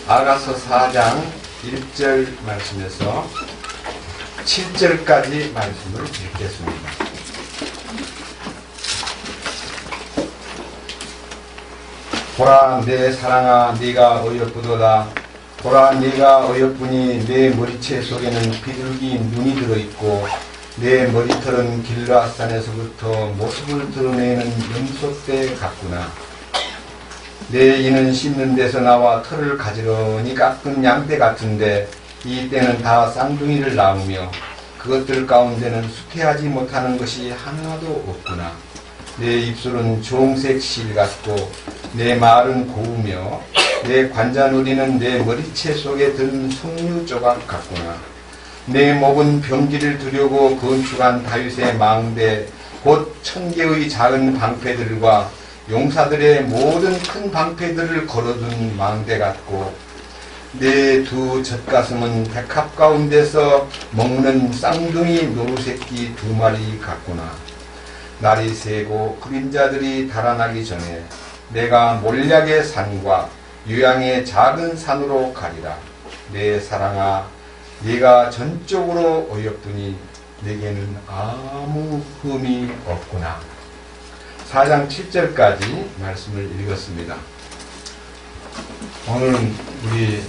아가서 4장 1절 말씀에서 7절까지 말씀을 읽겠습니다. 보라, 내 사랑아, 네가 어여쁘도다. 보라, 네가 어여쁘니 내 머리채 속에는 비둘기 눈이 들어있고 내 머리털은 길르앗산에서부터 모습을 드러내는 염소떼 같구나. 내 이는 씹는 데서 나와 털을 가지런히 깎은 양떼 같은데 이 떼는 다 쌍둥이를 낳으며 그것들 가운데는 수태하지 못하는 것이 하나도 없구나. 내 입술은 주홍색 실 같고 내 말은 고우며 내 관자놀이는 내 머리채 속에 든 석류 조각 같구나. 내 목은 병기를 두려고 건축한 다윗의 망대 곧 1000개의 작은 방패들과 용사들의 모든 큰 방패들을 걸어둔 망대 같고 내 두 젖가슴은 백합 가운데서 먹는 쌍둥이 노루새끼 2마리 같구나. 날이 새고 그림자들이 달아나기 전에 내가 몰약의 산과 유양의 작은 산으로 가리라. 내 사랑아, 네가 전적으로 어여쁘니 내게는 아무 흠이 없구나. 4장 7절까지 말씀을 읽었습니다. 오늘은 우리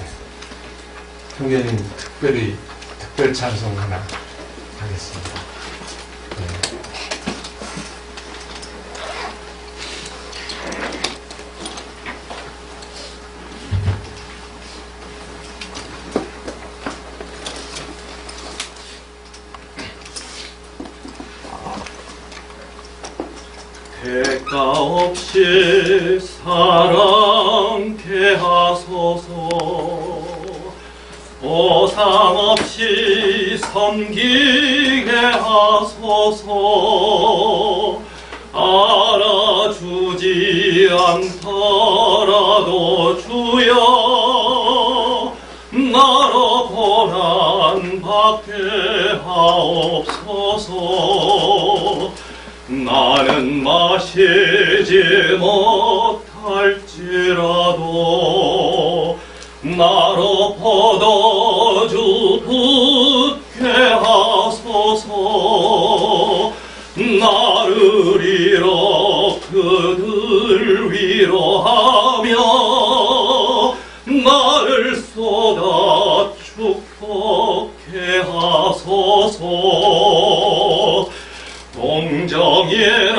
형제님 특별히 특별 찬송 하나 하겠습니다. 대가 없이 사랑케 하소서. 보상 없이 섬기게 하소서. 알아주지 않더라도 주여 나로 고난 받게 하옵소서. 나는 마시지 못할지라도 나로 포도주 붓게 하소서. 나를 잃어 그들 위로하며 나를 쏟아 축복해 하소서. 동정이라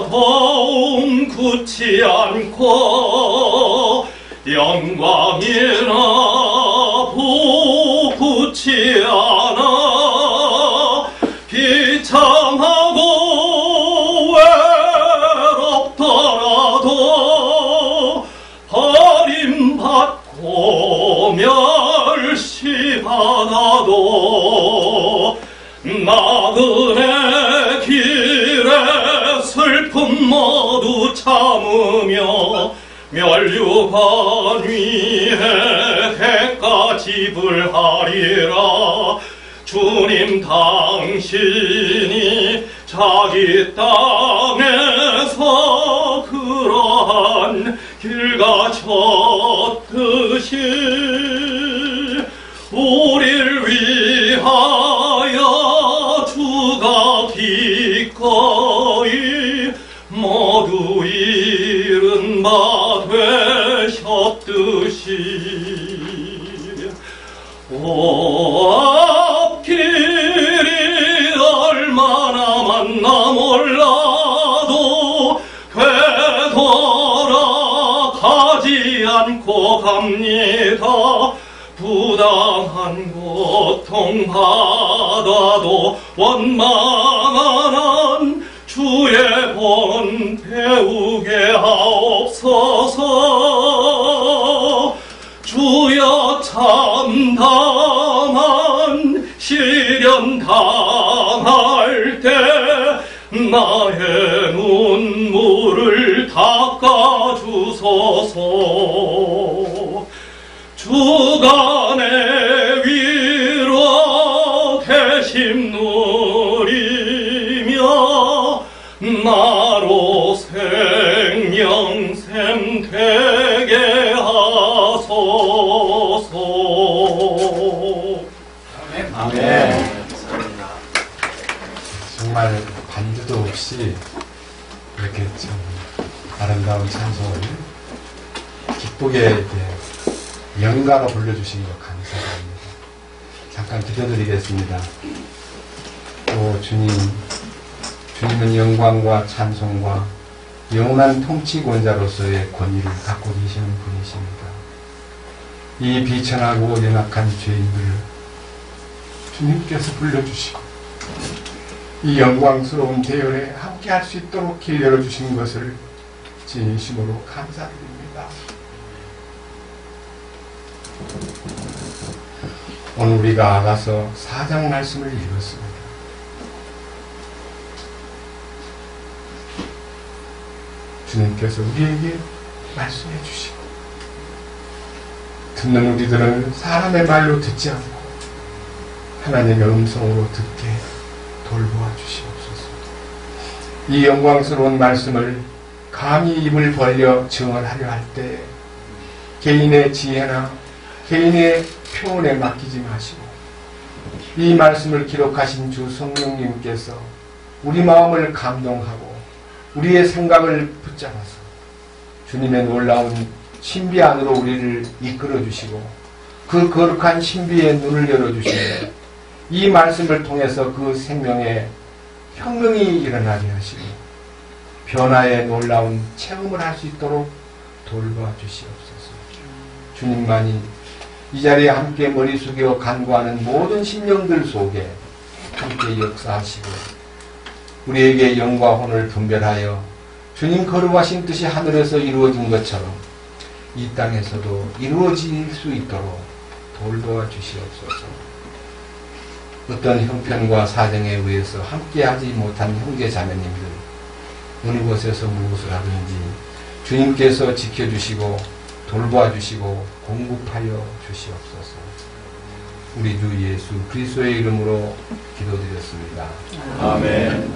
도움 굳지 않고 영광이라 부 굳지 않아 비참하고 외롭더라도 버림받고 멸시받아도 나그네 길에 슬픔 모두 참으며 멸류관 위에 대가 지불하리라. 주님 당신이 자기 땅에서 그러한 길 가셨듯이 우리를 위하여 주가 기꺼이 모두 잃은 바 되셨듯이 앞길이 얼마나 많나 몰라도 되돌아가지 않고 갑니다. 부당한 고통받아도 원망한 주의 본 배우게 하옵소서. 주여 참담한 시련 당할 때 나의 눈물을 닦아주소서. 주가 내 위로 계심 누리며 나로 생명샘 되게 하소서. 정말 반주도 없이 이렇게 참 아름다운 찬송을 기쁘게 이렇게 영가로 불러주신 것 감사드립니다. 잠깐 기도드리겠습니다. 또 주님은 영광과 찬송과 영원한 통치권자로서의 권위를 갖고 계시는 분이십니다. 이 비천하고 연약한 죄인들을 주님께서 불러주시고 이 영광스러운 대열에 함께 할 수 있도록 길 열어주신 것을 진심으로 감사드립니다. 오늘 우리가 아가서 4장 말씀을 읽었습니다. 주님께서 우리에게 말씀해 주시고 듣는 우리들은 사람의 말로 듣지 않고 하나님의 음성으로 듣게 돌보아 주시옵소서. 이 영광스러운 말씀을 감히 입을 벌려 증언하려 할 때 개인의 지혜나 개인의 표현에 맡기지 마시고 이 말씀을 기록하신 주 성령님께서 우리 마음을 감동하고 우리의 생각을 붙잡아서 주님의 놀라운 신비 안으로 우리를 이끌어 주시고 그 거룩한 신비의 눈을 열어주시고 이 말씀을 통해서 그 생명의 혁명이 일어나게 하시고 변화의 놀라운 체험을 할 수 있도록 돌봐 주시옵소서. 주님만이 이 자리에 함께 머리 숙여 간구하는 모든 심령들 속에 함께 역사하시고 우리에게 영과 혼을 분별하여 주님 거룩하신 뜻이 하늘에서 이루어진 것처럼 이 땅에서도 이루어질 수 있도록 돌보아 주시옵소서. 어떤 형편과 사정에 의해서 함께하지 못한 형제 자매님들 어느 곳에서 무엇을 하든지 주님께서 지켜주시고 돌보아 주시고 공급하여 주시옵소서. 우리 주 예수 그리스도의 이름으로 기도드렸습니다. 아멘.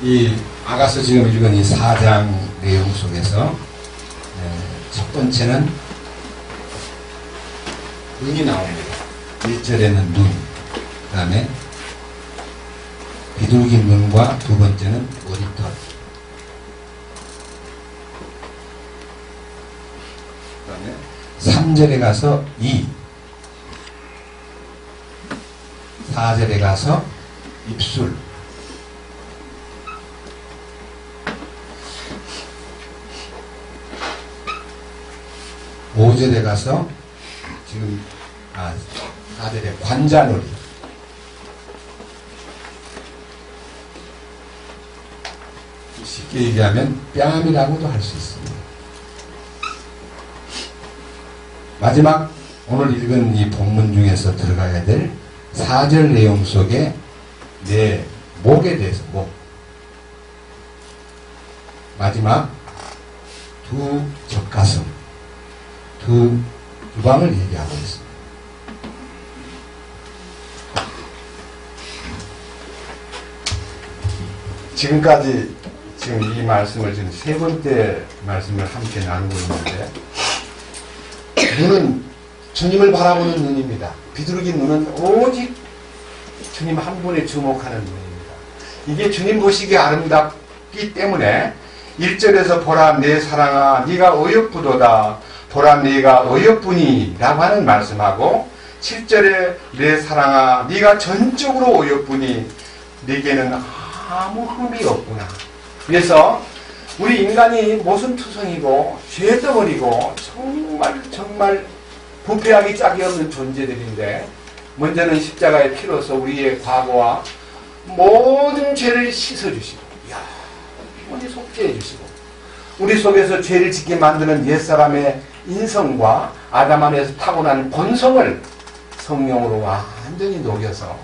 이 아가서 지금 읽은 이 4장 내용 속에서 첫 번째는 눈이 나옵니다. 1절에는 눈, 그 다음에 비둘기 눈과 두 번째는 머리털, 그 다음에 3절에 가서 이, 4절에 가서 입술, 5절에 가서 지금 4절에 관자놀이, 쉽게 얘기하면 뺨이라고도 할 수 있습니다. 마지막 오늘 읽은 이 본문 중에서 들어가야 될 4절 내용 속에 내 목에 대해서 마지막 두 젖가슴, 두 주방을 얘기하고 있습니다. 지금까지 지금 이 말씀을 지금 세 번째 말씀을 함께 나누고 있는데 눈은 주님을 바라보는 눈입니다. 비둘기 눈은 오직 주님 한 분에 주목하는 눈입니다. 이게 주님 보시기에 아름답기 때문에 1절에서 보라 내 사랑아 네가 어여쁘도다 보라 네가 어여쁘니 라고 하는 말씀하고 7절에 내 사랑아 네가 전적으로 어여쁘니 네게는 아무 흠이 없구나. 그래서 우리 인간이 모순투성이고 죄덩어리고 정말 부패하기 짝이 없는 존재들인데 먼저는 십자가의 피로서 우리의 과거와 모든 죄를 씻어주시고 영원히 속죄해 주시고 우리 속에서 죄를 짓게 만드는 옛사람의 인성과 아담 안에서 타고난 본성을 성령으로 완전히 녹여서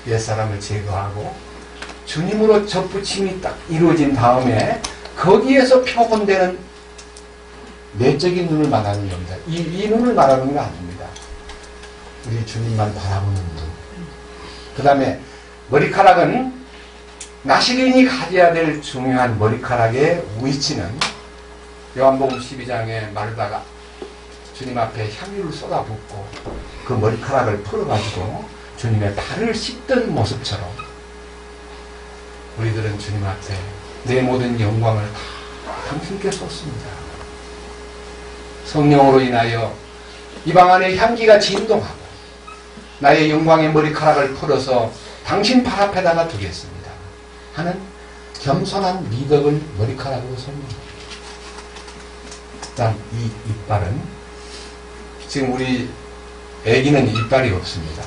옛사람을 제거하고 주님으로 접붙임이 딱 이루어진 다음에 거기에서 표본되는 내적인 눈을 말하는 겁니다. 이 눈을 말하는 거 아닙니다. 우리 주님만 바라보는 눈. 그 다음에 머리카락은 나시린이 가져야 될 중요한 머리카락의 위치는 요한복음 12장에 마르다가 주님 앞에 향유를 쏟아붓고 그 머리카락을 풀어가지고 주님의 발을 씻던 모습처럼 우리들은 주님 앞에 내 모든 영광을 다 당신께 쏟습니다. 성령으로 인하여 이방 안에 향기가 진동하고 나의 영광의 머리카락을 풀어서 당신 발 앞에다가 두겠습니다 하는 겸손한 미덕을 머리카락으로 설명합니다. 일단 이 이빨은 지금 우리 애기는 이빨이 없습니다.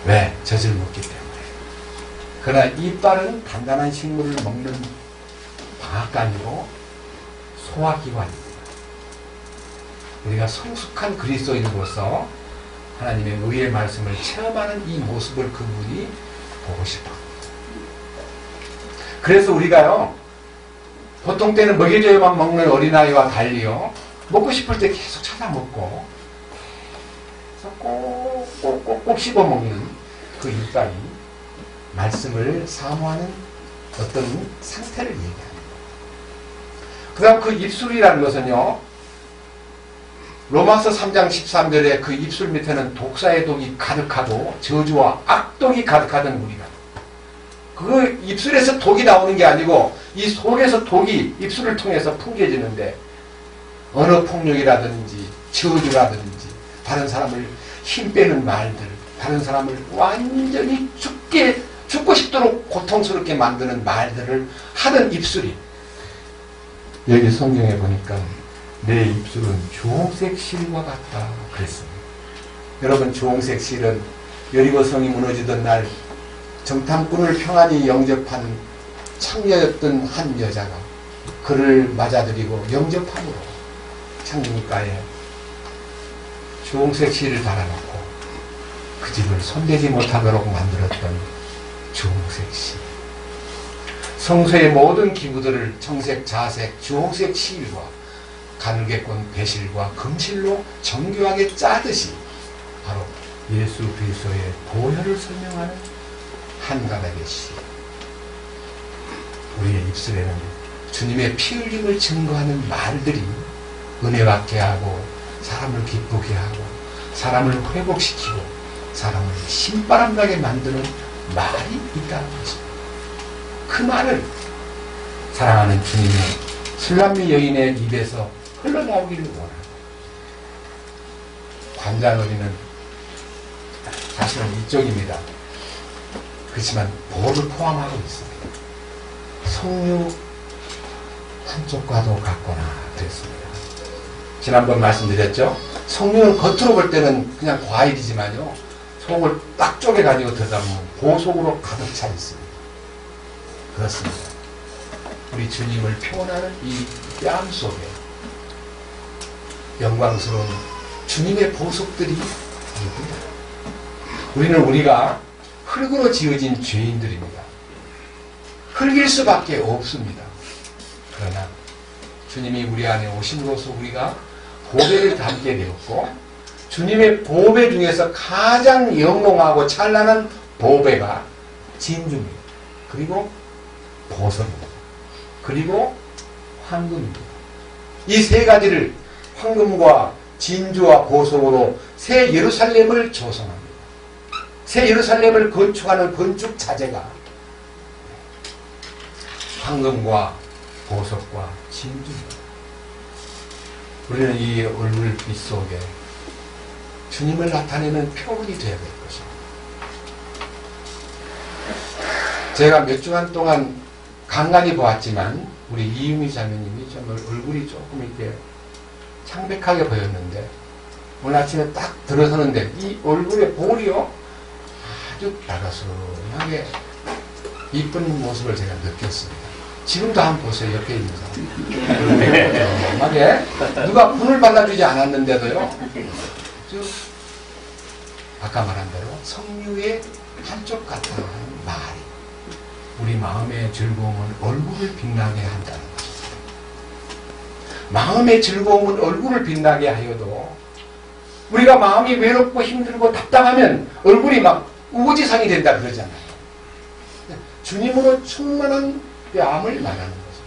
왜? 젖을 먹기 때문에. 그러나 이빨은 단단한 식물을 먹는 방앗간이고 소화기관입니다. 우리가 성숙한 그리스도인으로서 하나님의 의의 말씀을 체험하는 이 모습을 그분이 보고 싶어 합니다. 그래서 우리가요, 보통 때는 먹여줘야만 먹는 어린아이와 달리요, 먹고 싶을 때 계속 찾아 먹고, 꼭꼭꼭꼭 씹어 먹는 그 이빨이 말씀을 사모하는 어떤 상태를 얘기합니다. 그 다음 그 입술이라는 것은요, 로마서 3장 13절에 그 입술 밑에는 독사의 독이 가득하고 저주와 악독이 가득하던 우리가, 그 입술에서 독이 나오는 게 아니고 이 속에서 독이 입술을 통해서 풍겨지는데, 언어 폭력이라든지 저주라든지 다른 사람을 힘 빼는 말들, 다른 사람을 완전히 죽고 싶도록 고통스럽게 만드는 말들을 하는 입술이, 여기 성경에 보니까 내 입술은 주홍색 실과 같다 그랬습니다. 여러분, 주홍색 실은 여리고성이 무너지던 날 정탐꾼을 평안히 영접한 창녀였던 한 여자가 그를 맞아들이고 영접함으로 창문가에 주홍색 실을 달아놓고 그 집을 손대지 못하도록 만들었던 주홍색 실. 성소의 모든 기구들을 청색, 자색, 주홍색 실과 가늘게 꼰 배실과 금실로 정교하게 짜듯이 바로 예수 그리스도의 보혈을 설명하는 한 가닥의 실. 우리의 입술에는 주님의 피 흘림을 증거하는 말들이 은혜 받게 하고 사람을 기쁘게 하고 사람을 회복시키고 사람을 신바람나게 만드는 말이 있다는 것입니다. 그 말을 사랑하는 주님의 술람미 여인의 입에서 흘러나오기를 원하고, 관자놀이는 사실은 이쪽입니다. 그렇지만 볼을 포함하고 있습니다. 석류 한쪽과도 같거나 그랬습니다. 지난번 말씀드렸죠? 석류는 겉으로 볼 때는 그냥 과일이지만요, 속을 딱 쪼개가지고 들여다보면 보석으로 가득 차 있습니다. 그렇습니다. 우리 주님을 표현하는 이 뺨 속에 영광스러운 주님의 보석들이 있습니다. 우리는 우리가 흙으로 지어진 죄인들입니다. 흙일 수밖에 없습니다. 그러나 주님이 우리 안에 오심으로써 우리가 보배를 담게 되었고, 주님의 보배 중에서 가장 영롱하고 찬란한 보배가 진주입니다. 그리고 보석입니다. 그리고 황금입니다. 이 세 가지를 황금과 진주와 보석으로 새 예루살렘을 조성합니다. 새 예루살렘을 건축하는 건축 자재가 황금과 보석과 진주입니다. 우리는 이 얼굴빛 속에 주님을 나타내는 표본이 되어야 될 것입니다. 제가 몇 주간 동안 간간히 보았지만 우리 이유미 자매님이 좀 얼굴이 조금 이렇게 창백하게 보였는데, 오늘 아침에 딱 들어서는데 이 얼굴의 볼이요 아주 다가스하게 이쁜 모습을 제가 느꼈습니다. 지금도 한번 보세요. 옆에 있는 사람. 조그맣게 누가 분을 발라주지 않았는데도요, 아까 말한 대로 석류의 한쪽 같다는 말이 우리 마음의 즐거움은 얼굴을 빛나게 한다는 것입니다. 마음의 즐거움은 얼굴을 빛나게 하여도 우리가 마음이 외롭고 힘들고 답답하면 얼굴이 막 우거지상이 된다 그러잖아요. 주님으로 충만한 뺨을 말하는 거죠.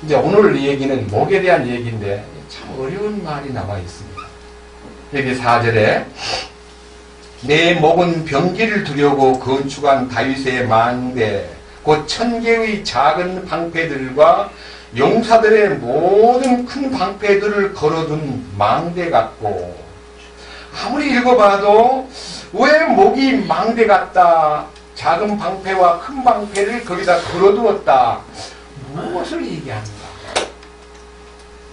이제 오늘 이 얘기는 목에 대한 얘기인데 참 어려운 말이 나와 있습니다. 여기 4절에 내 목은 병기를 두려고 건축한 다윗의 망대 곧 천개의 작은 방패들과 용사들의 모든 큰 방패들을 걸어둔 망대 같고, 아무리 읽어봐도 왜 목이 망대 같다, 작은 방패와 큰 방패를 거기다 걸어두었다, 무엇을 얘기하는가?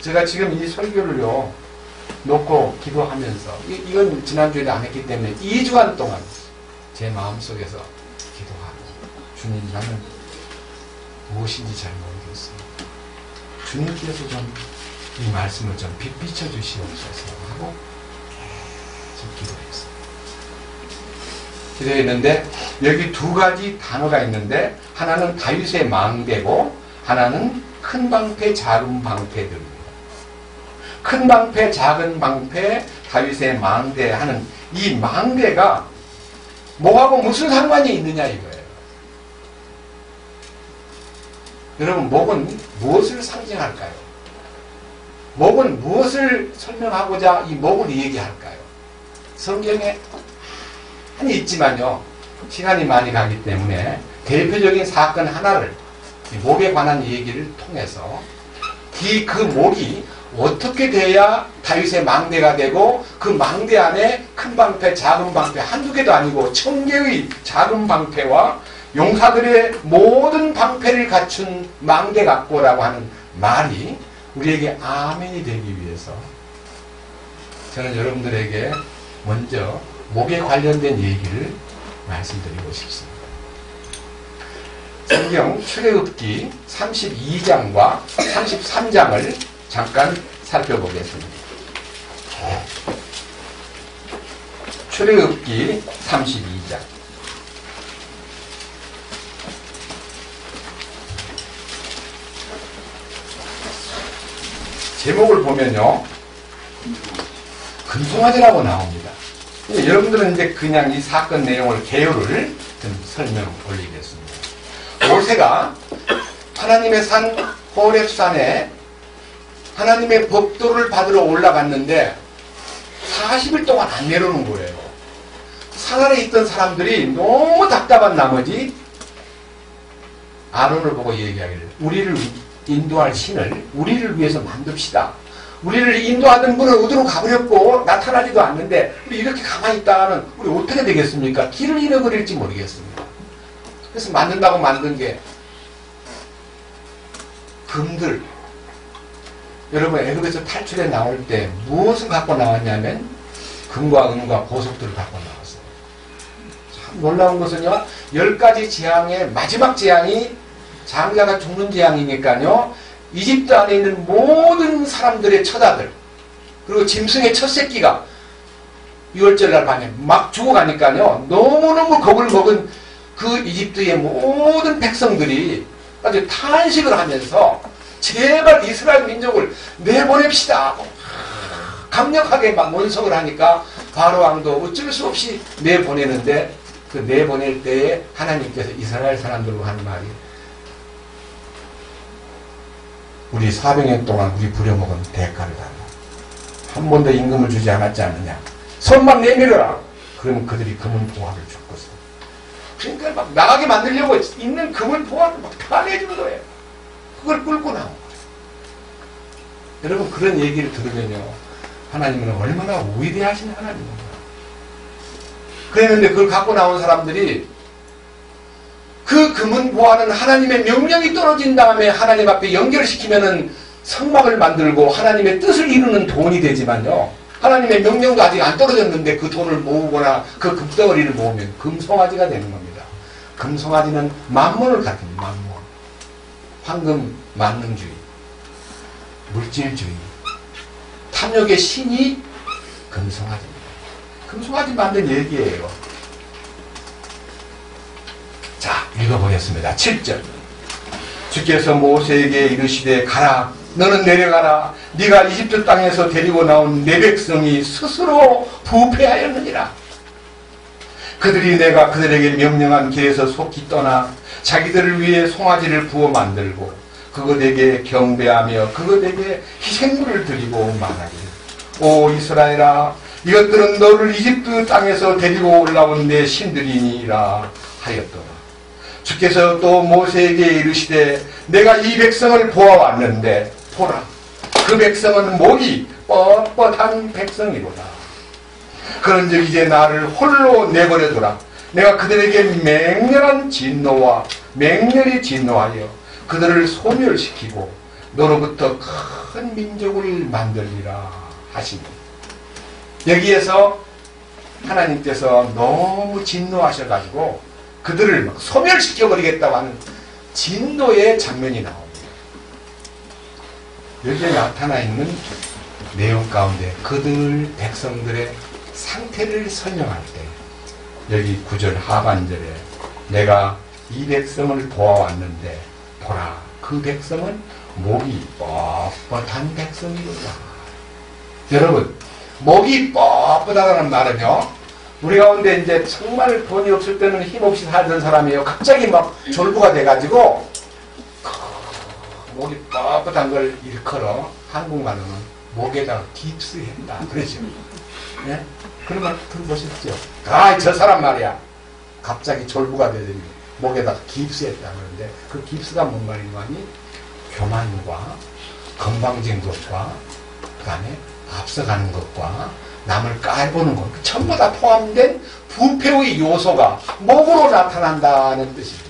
제가 지금 이 설교를요 놓고 기도하면서, 이건 지난주에도 안 했기 때문에 2주간 동안 제 마음속에서 기도하고, 주님 나는 무엇인지 잘 모르겠어요. 주님께서 좀 이 말씀을 좀 빛비춰 주시옵소서 하고 계속 기도했어요. 기도했는데 여기 두 가지 단어가 있는데, 하나는 다윗의 망대고 하나는 큰 방패 작은 방패들입니다. 큰 방패 작은 방패 다윗의 망대 하는 이 망대가 뭐하고 무슨 상관이 있느냐 이거예요. 여러분, 목은 무엇을 상징할까요? 목은 무엇을 설명하고자 이 목을 얘기할까요? 성경에 많이 있지만요, 시간이 많이 가기 때문에 대표적인 사건 하나를 목에 관한 얘기를 통해서 그 목이 어떻게 돼야 다윗의 망대가 되고, 그 망대 안에 큰 방패 작은 방패 한두 개도 아니고 1000개의 작은 방패와 용사들의 모든 방패를 갖춘 망대 같고라고 하는 말이 우리에게 아멘이 되기 위해서 저는 여러분들에게 먼저 목에 관련된 얘기를 말씀드리고 싶습니다. 성경 출애굽기 32장과 33장을 잠깐 살펴보겠습니다. 출애굽기 32장. 제목을 보면요, 금송아지라고 나옵니다. 여러분들은 이제 그냥 이 사건 내용을 개요를 좀 설명 올리겠습니다. 모세가 하나님의 산 호렙산에 하나님의 법도를 받으러 올라갔는데 40일 동안 안 내려오는 거예요. 산 아래 있던 사람들이 너무 답답한 나머지 아론을 보고 얘기하기를, 우리를 인도할 신을 우리를 위해서 만듭시다. 우리를 인도하던 분은 어디로 가버렸고 나타나지도 않는데 우리 이렇게 가만히 있다가는 우리 어떻게 되겠습니까? 길을 잃어버릴지 모르겠습니다. 그래서 만든다고 만든 게 금들. 여러분, 애굽에서 탈출해 나올 때 무엇을 갖고 나왔냐면 금과 은과 보석들을 갖고 나왔어요. 참 놀라운 것은요, 10가지 재앙의 마지막 재앙이 장자가 죽는 재앙이니까요, 이집트 안에 있는 모든 사람들의 처자들, 그리고 짐승의 첫 새끼가 6월절날 밤에 막 죽어가니까요, 너무너무 겁을 먹은 그 이집트의 모든 백성들이 아주 탄식을 하면서 제발 이스라엘 민족을 내보냅시다 하고 강력하게 막 원성을 하니까 바로 왕도 어쩔 수 없이 내보내는데, 그 내보낼 때에 하나님께서 이스라엘 사람들과 하는 말이, 우리 400년 동안 우리 부려먹은 대가를 달라. 한 번도 임금을 주지 않았지 않느냐. 손만 내밀어라. 그러면 그들이 금은 보화를 줄 것이다. 그러니까 막 나가게 만들려고 있는 금은 보화를 막 다 내주는 거예요. 그걸 끌고 나온 거예요. 여러분, 그런 얘기를 들으면요, 하나님은 얼마나 위대하신 하나님인가. 그랬는데 그걸 갖고 나온 사람들이, 그 금은 보화는 하나님의 명령이 떨어진 다음에 하나님 앞에 연결시키면은 성막을 만들고 하나님의 뜻을 이루는 돈이 되지만요, 하나님의 명령도 아직 안 떨어졌는데 그 돈을 모으거나 그 금덩어리를 모으면 금송아지가 되는 겁니다. 금송아지는 만몬을 가진 만몬. 황금 만능주의, 물질주의, 탐욕의 신이 금송아지입니다. 금송아지 만든 얘기예요. 자, 읽어보겠습니다. 7절. 주께서 모세에게 이르시되 가라, 너는 내려가라. 네가 이집트 땅에서 데리고 나온 내 백성이 스스로 부패하였느니라. 그들이 내가 그들에게 명령한 길에서 속히 떠나 자기들을 위해 송아지를 부어 만들고 그것에게 경배하며 그것에게 희생물을 드리고 말하기를 오 이스라엘아 이것들은 너를 이집트 땅에서 데리고 올라온 내 신들이니라 하였더라. 주께서 또 모세에게 이르시되 내가 이 백성을 보아왔는데 보라 그 백성은 목이 뻣뻣한 백성이로다. 그런즉 이제 나를 홀로 내버려두라. 내가 그들에게 맹렬히 진노하여 그들을 소멸시키고 너로부터 큰 민족을 만들리라 하시니 여기에서 하나님께서 너무 진노하셔가지고 그들을 막 소멸시켜버리겠다고 하는 진노의 장면이 나옵니다. 여기에 나타나 있는 내용 가운데 그들 백성들의 상태를 설명할 때 여기 9절 하반절에 내가 이 백성을 보아왔는데 보라 그 백성은 목이 뻣뻣한 백성이로다. 여러분 목이 뻣뻣하다는 말은요 우리 가운데 이제 정말 돈이 없을 때는 힘없이 살던 사람이에요. 갑자기 막 졸부가 돼가지고 목이 뻣뻣한 걸 일컬어 한국말로는 목에다가 깁스했다 그러죠. 네? 그런 말 들어보셨죠? 저 사람 말이야 갑자기 졸부가 되더니 목에다가 깁스했다 그러는데 그 깁스가 뭔 말인가 하니 교만과 건방진 것과 그 다음에 앞서가는 것과 남을 깔보는 것 전부 다 포함된 부패의 요소가 목으로 나타난다는 뜻입니다.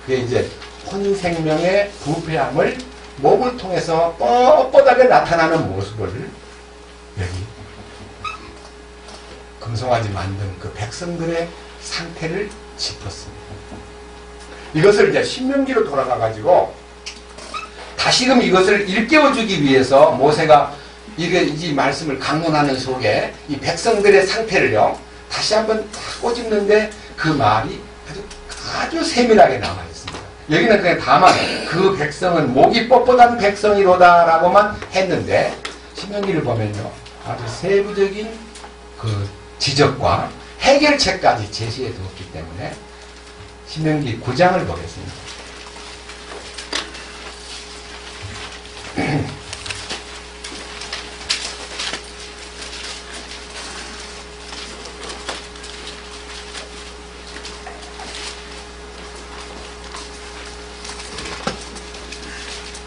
그게 이제 혼생명의 부패함을 목을 통해서 뻣뻣하게 나타나는 모습을 여기 금송아지 만든 그 백성들의 상태를 짚었습니다. 이것을 이제 신명기로 돌아가가지고 다시금 이것을 일깨워주기 위해서 모세가 이 말씀을 강론하는 속에 이 백성들의 상태를요 다시 한번 딱 꼬집는데 그 말이 아주 세밀하게 남아 있습니다. 여기는 그냥 다만 그 백성은 목이 뻣뻣한 백성이로다 라고만 했는데 신명기를 보면요 아주 세부적인 그 지적과 해결책까지 제시해 두었기 때문에 신명기 9장을 보겠습니다.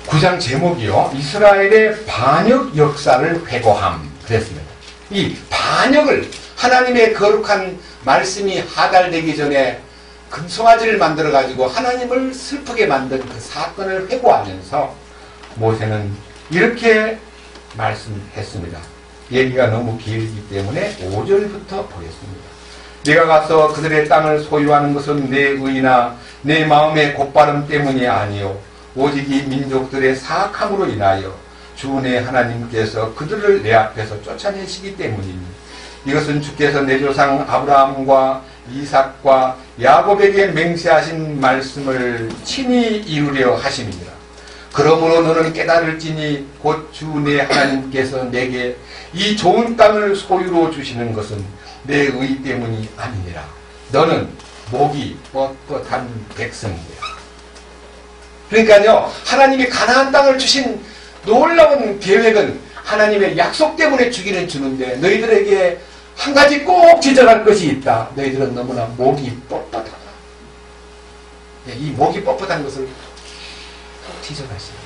구장 제목이요. 이스라엘의 반역 역사를 회고함 그랬습니다. 이 반역을 하나님의 거룩한 말씀이 하달되기 전에 금송아지를 만들어가지고 하나님을 슬프게 만든 그 사건을 회고하면서 모세는 이렇게 말씀했습니다. 얘기가 너무 길기 때문에 5절부터 보겠습니다. 내가 가서 그들의 땅을 소유하는 것은 내 의나 내 마음의 곧바름 때문이 아니요 오직 이 민족들의 사악함으로 인하여 주 내 하나님께서 그들을 내 앞에서 쫓아내시기 때문이니 이것은 주께서 내 조상 아브라함과 이삭과 야곱에게 맹세하신 말씀을 친히 이루려 하심이니라. 그러므로 너는 깨달을지니 곧 주 내 하나님께서 내게 이 좋은 땅을 소유로 주시는 것은 내 의 때문이 아니니라. 너는 목이 뻣뻣한 백성이야. 그러니까요 하나님이 가나안 땅을 주신 놀라운 계획은 하나님의 약속 때문에 주기는 주는데 너희들에게 한 가지 꼭 지적할 것이 있다. 너희들은 너무나 목이 뻣뻣하다. 이 목이 뻣뻣한 것을 꼭 지적하십니다.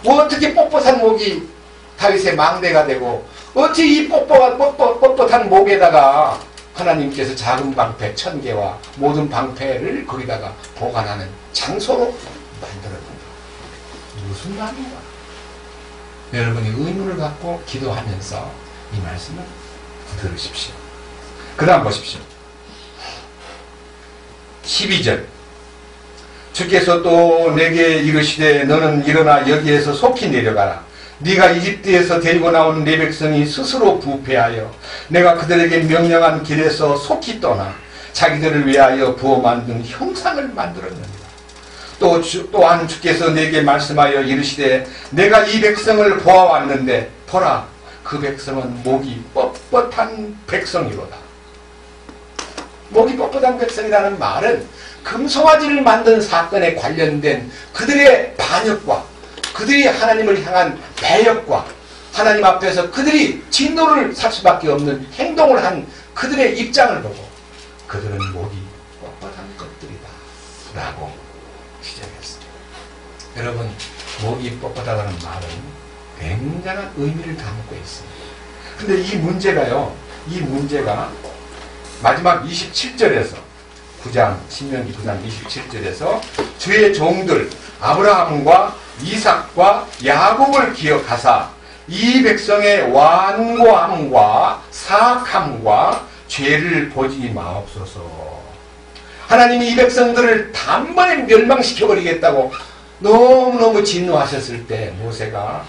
어떻게 뻣뻣한 목이 다윗의 망대가 되고 어찌 이 뻣뻣한 목에다가 하나님께서 작은 방패 1000개와 모든 방패를 거기다가 보관하는 장소로 만들어낸다. 무슨 말인가? 여러분이 의문을 갖고 기도하면서 이 말씀을 들으십시오. 그 다음 보십시오. 12절 주께서 또 내게 이르시되 너는 일어나 여기에서 속히 내려가라. 네가 이집트에서 데리고 나온 내 백성이 스스로 부패하여 내가 그들에게 명령한 길에서 속히 떠나 자기들을 위하여 부어 만든 형상을 만들었느니라. 또한 주께서 내게 말씀하여 이르시되 내가 이 백성을 보아왔는데 보라 그 백성은 목이 뻣뻣한 백성이로다. 목이 뻣뻣한 백성이라는 말은 금송아지를 만든 사건에 관련된 그들의 반역과 그들이 하나님을 향한 배역과 하나님 앞에서 그들이 진노를 살 수밖에 없는 행동을 한 그들의 입장을 보고 그들은 목이 뻣뻣한 것들이다 라고 시작했습니다. 여러분, 목이 뻣뻣하다는 말은 굉장한 의미를 담고 있습니다. 근데 이 문제가 마지막 27절에서 9장 신명기 9장 27절에서 주의 종들 아브라함과 이삭과 야곱을 기억하사 이 백성의 완고함과 사악함과 죄를 보지 마옵소서. 하나님이 이 백성들을 단번에 멸망시켜버리겠다고 너무너무 진노하셨을 때 모세가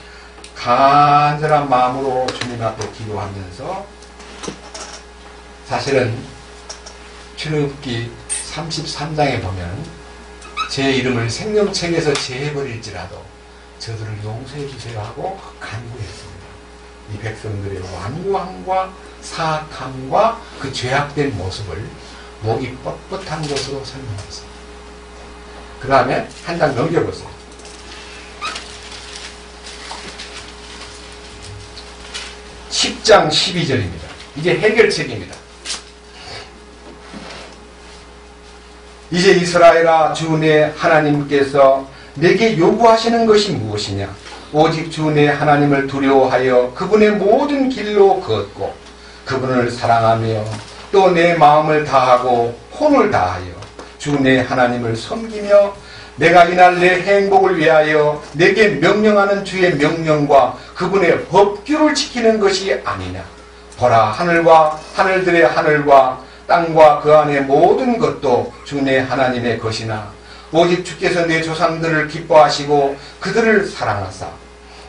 간절한 마음으로 주님 앞에 기도하면서 사실은 출애굽기 33장에 보면 제 이름을 생명책에서 제해버릴지라도 저들을 용서해 주세요 하고 간구했습니다. 이 백성들의 완고함과 사악함과 그 죄악된 모습을 목이 뻣뻣한 것으로 설명했습니다. 그 다음에 한 장 넘겨보세요. 10장 12절입니다. 이게 해결책입니다. 이제 이스라엘아 주 내 하나님께서 내게 요구하시는 것이 무엇이냐? 오직 주 내 하나님을 두려워하여 그분의 모든 길로 걷고 그분을 사랑하며 또 내 마음을 다하고 혼을 다하여 주 내 하나님을 섬기며 내가 이날 내 행복을 위하여 내게 명령하는 주의 명령과 그분의 법규를 지키는 것이 아니냐. 보라 하늘과 하늘들의 하늘과 땅과 그 안의 모든 것도 주 내 하나님의 것이나 오직 주께서 내 조상들을 기뻐하시고 그들을 사랑하사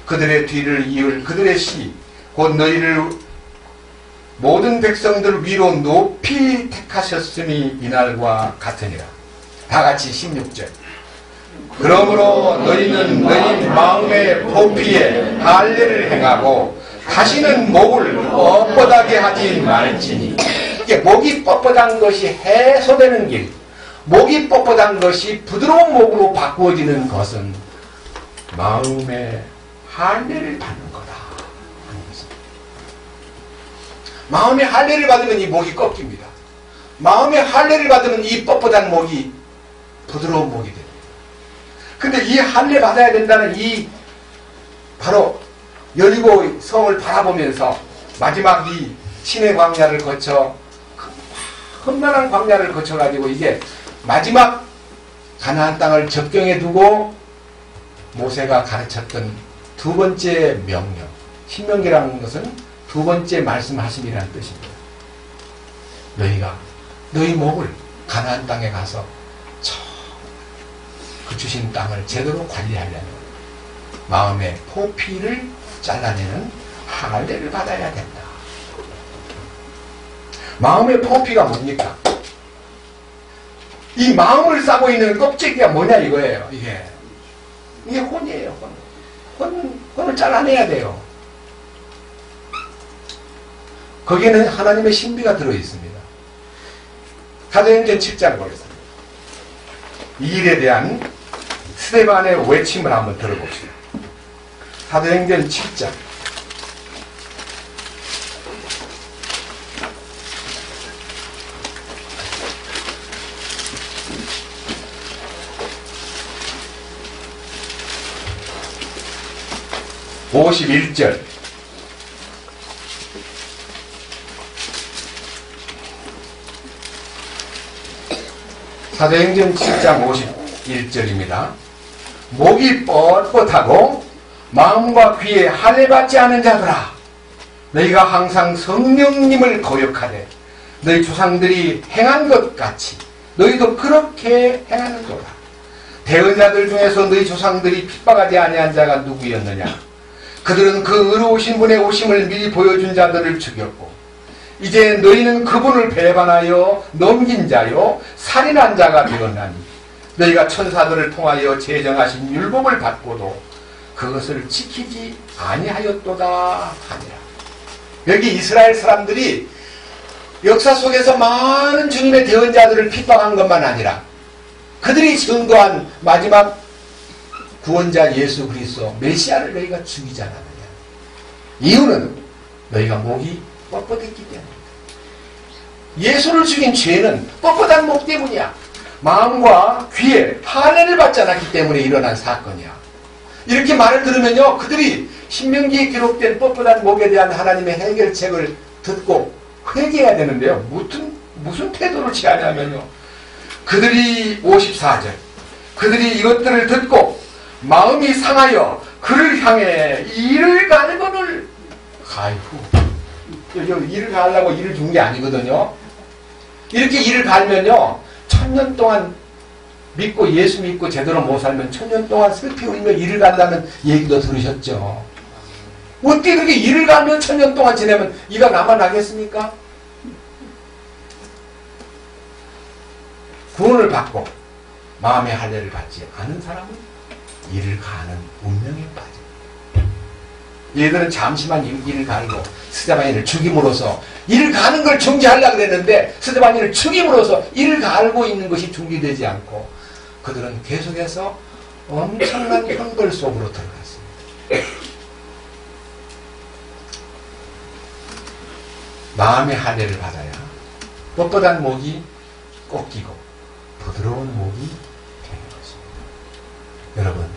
그들의 뒤를 이을 그들의 씨 곧 너희를 모든 백성들 위로 높이 택하셨음이 이날과 같으니라. 다같이 16절. 그러므로 너희는 너희 마음의 포피에 할례를 행하고 다시는 목을 뻣뻣하게 하지 말지니. 이게 목이 뻣뻣한 것이 해소되는 길, 목이 뻣뻣한 것이 부드러운 목으로 바꾸어지는 것은 마음의 할례를 받는 거다 하는 것입니다. 마음의 할례를 받으면 이 목이 꺾입니다. 마음의 할례를 받으면 이 뻣뻣한 목이 부드러운 목이 됩니다. 근데 이 할례 받아야 된다는 이 바로 여리고 성을 바라보면서 마지막 이 신의 광야를 거쳐 험난한 광야를 거쳐가지고 이제 마지막 가나안 땅을 접경해 두고 모세가 가르쳤던 두 번째 명령, 신명기라는 것은 두 번째 말씀하심이라는 뜻입니다. 너희가 너희 목을 가나안 땅에 가서 그 주신 땅을 제대로 관리하려면 마음의 포피를 잘라내는 할례를 받아야 된다. 마음의 포피가 뭡니까? 이 마음을 싸고 있는 껍데기가 뭐냐 이거예요. 이게 혼이에요. 혼을 잘라내야 돼요. 거기에는 하나님의 신비가 들어있습니다. 사도행전 7장 보겠습니다. 이 일에 대한 스데반의 외침을 한번 들어봅시다. 사도행전 7장 51절. 사도행전 7장 51절입니다. 목이 뻣뻣하고 마음과 귀에 할례받지 않은 자들아, 너희가 항상 성령님을 거역하되 너희 조상들이 행한 것 같이 너희도 그렇게 행하는도다. 대언자들 중에서 너희 조상들이 핍박하지 아니한 자가 누구였느냐? 그들은 그 의로우신 분의 오심을 미리 보여준 자들을 죽였고 이제 너희는 그분을 배반하여 넘긴 자요 살인한 자가 되었나니 너희가 천사들을 통하여 제정하신 율법을 받고도 그것을 지키지 아니하였도다 하니라. 여기 이스라엘 사람들이 역사 속에서 많은 주님의 대언자들을 핍박한 것만 아니라 그들이 증거한 마지막 구원자 예수 그리스도 메시아를 너희가 죽이지 않았느냐. 이유는 너희가 목이 뻣뻣했기 때문이다. 예수를 죽인 죄는 뻣뻣한 목 때문이야. 마음과 귀에 할례를 받지 않았기 때문에 일어난 사건이야. 이렇게 말을 들으면요, 그들이 신명기에 기록된 뻣뻣한 목에 대한 하나님의 해결책을 듣고 회개해야 되는데요. 무슨 태도를 취하냐면요, 그들이 54절 그들이 이것들을 듣고 마음이 상하여 그를 향해 이를 갈거늘. 아이고, 이를 갈라고 이를 준 게 아니거든요. 이렇게 이를 갈면요, 1000년 동안 믿고 예수 믿고 제대로 못 살면 1000년 동안 슬피 울며 이를 갈라는 얘기도 들으셨죠. 어떻게 그렇게 이를 갈면 1000년 동안 지내면 이가 남아나겠습니까? 구원을 받고 마음의 할례를 받지 않은 사람은 이를 가는 운명에 빠집니다. 얘들은 잠시만 이를 갈고 스데반이를 죽임으로써 이를 가는 걸 중지하려고 그랬는데 스데반이를 죽임으로써 이를 갈고 있는 것이 중지되지 않고 그들은 계속해서 엄청난 형벌 속으로 들어갔습니다. 마음의 할례를 받아야 뻣뻣한 목이 꺾이고 부드러운 목이 되는 것입니다. 여러분,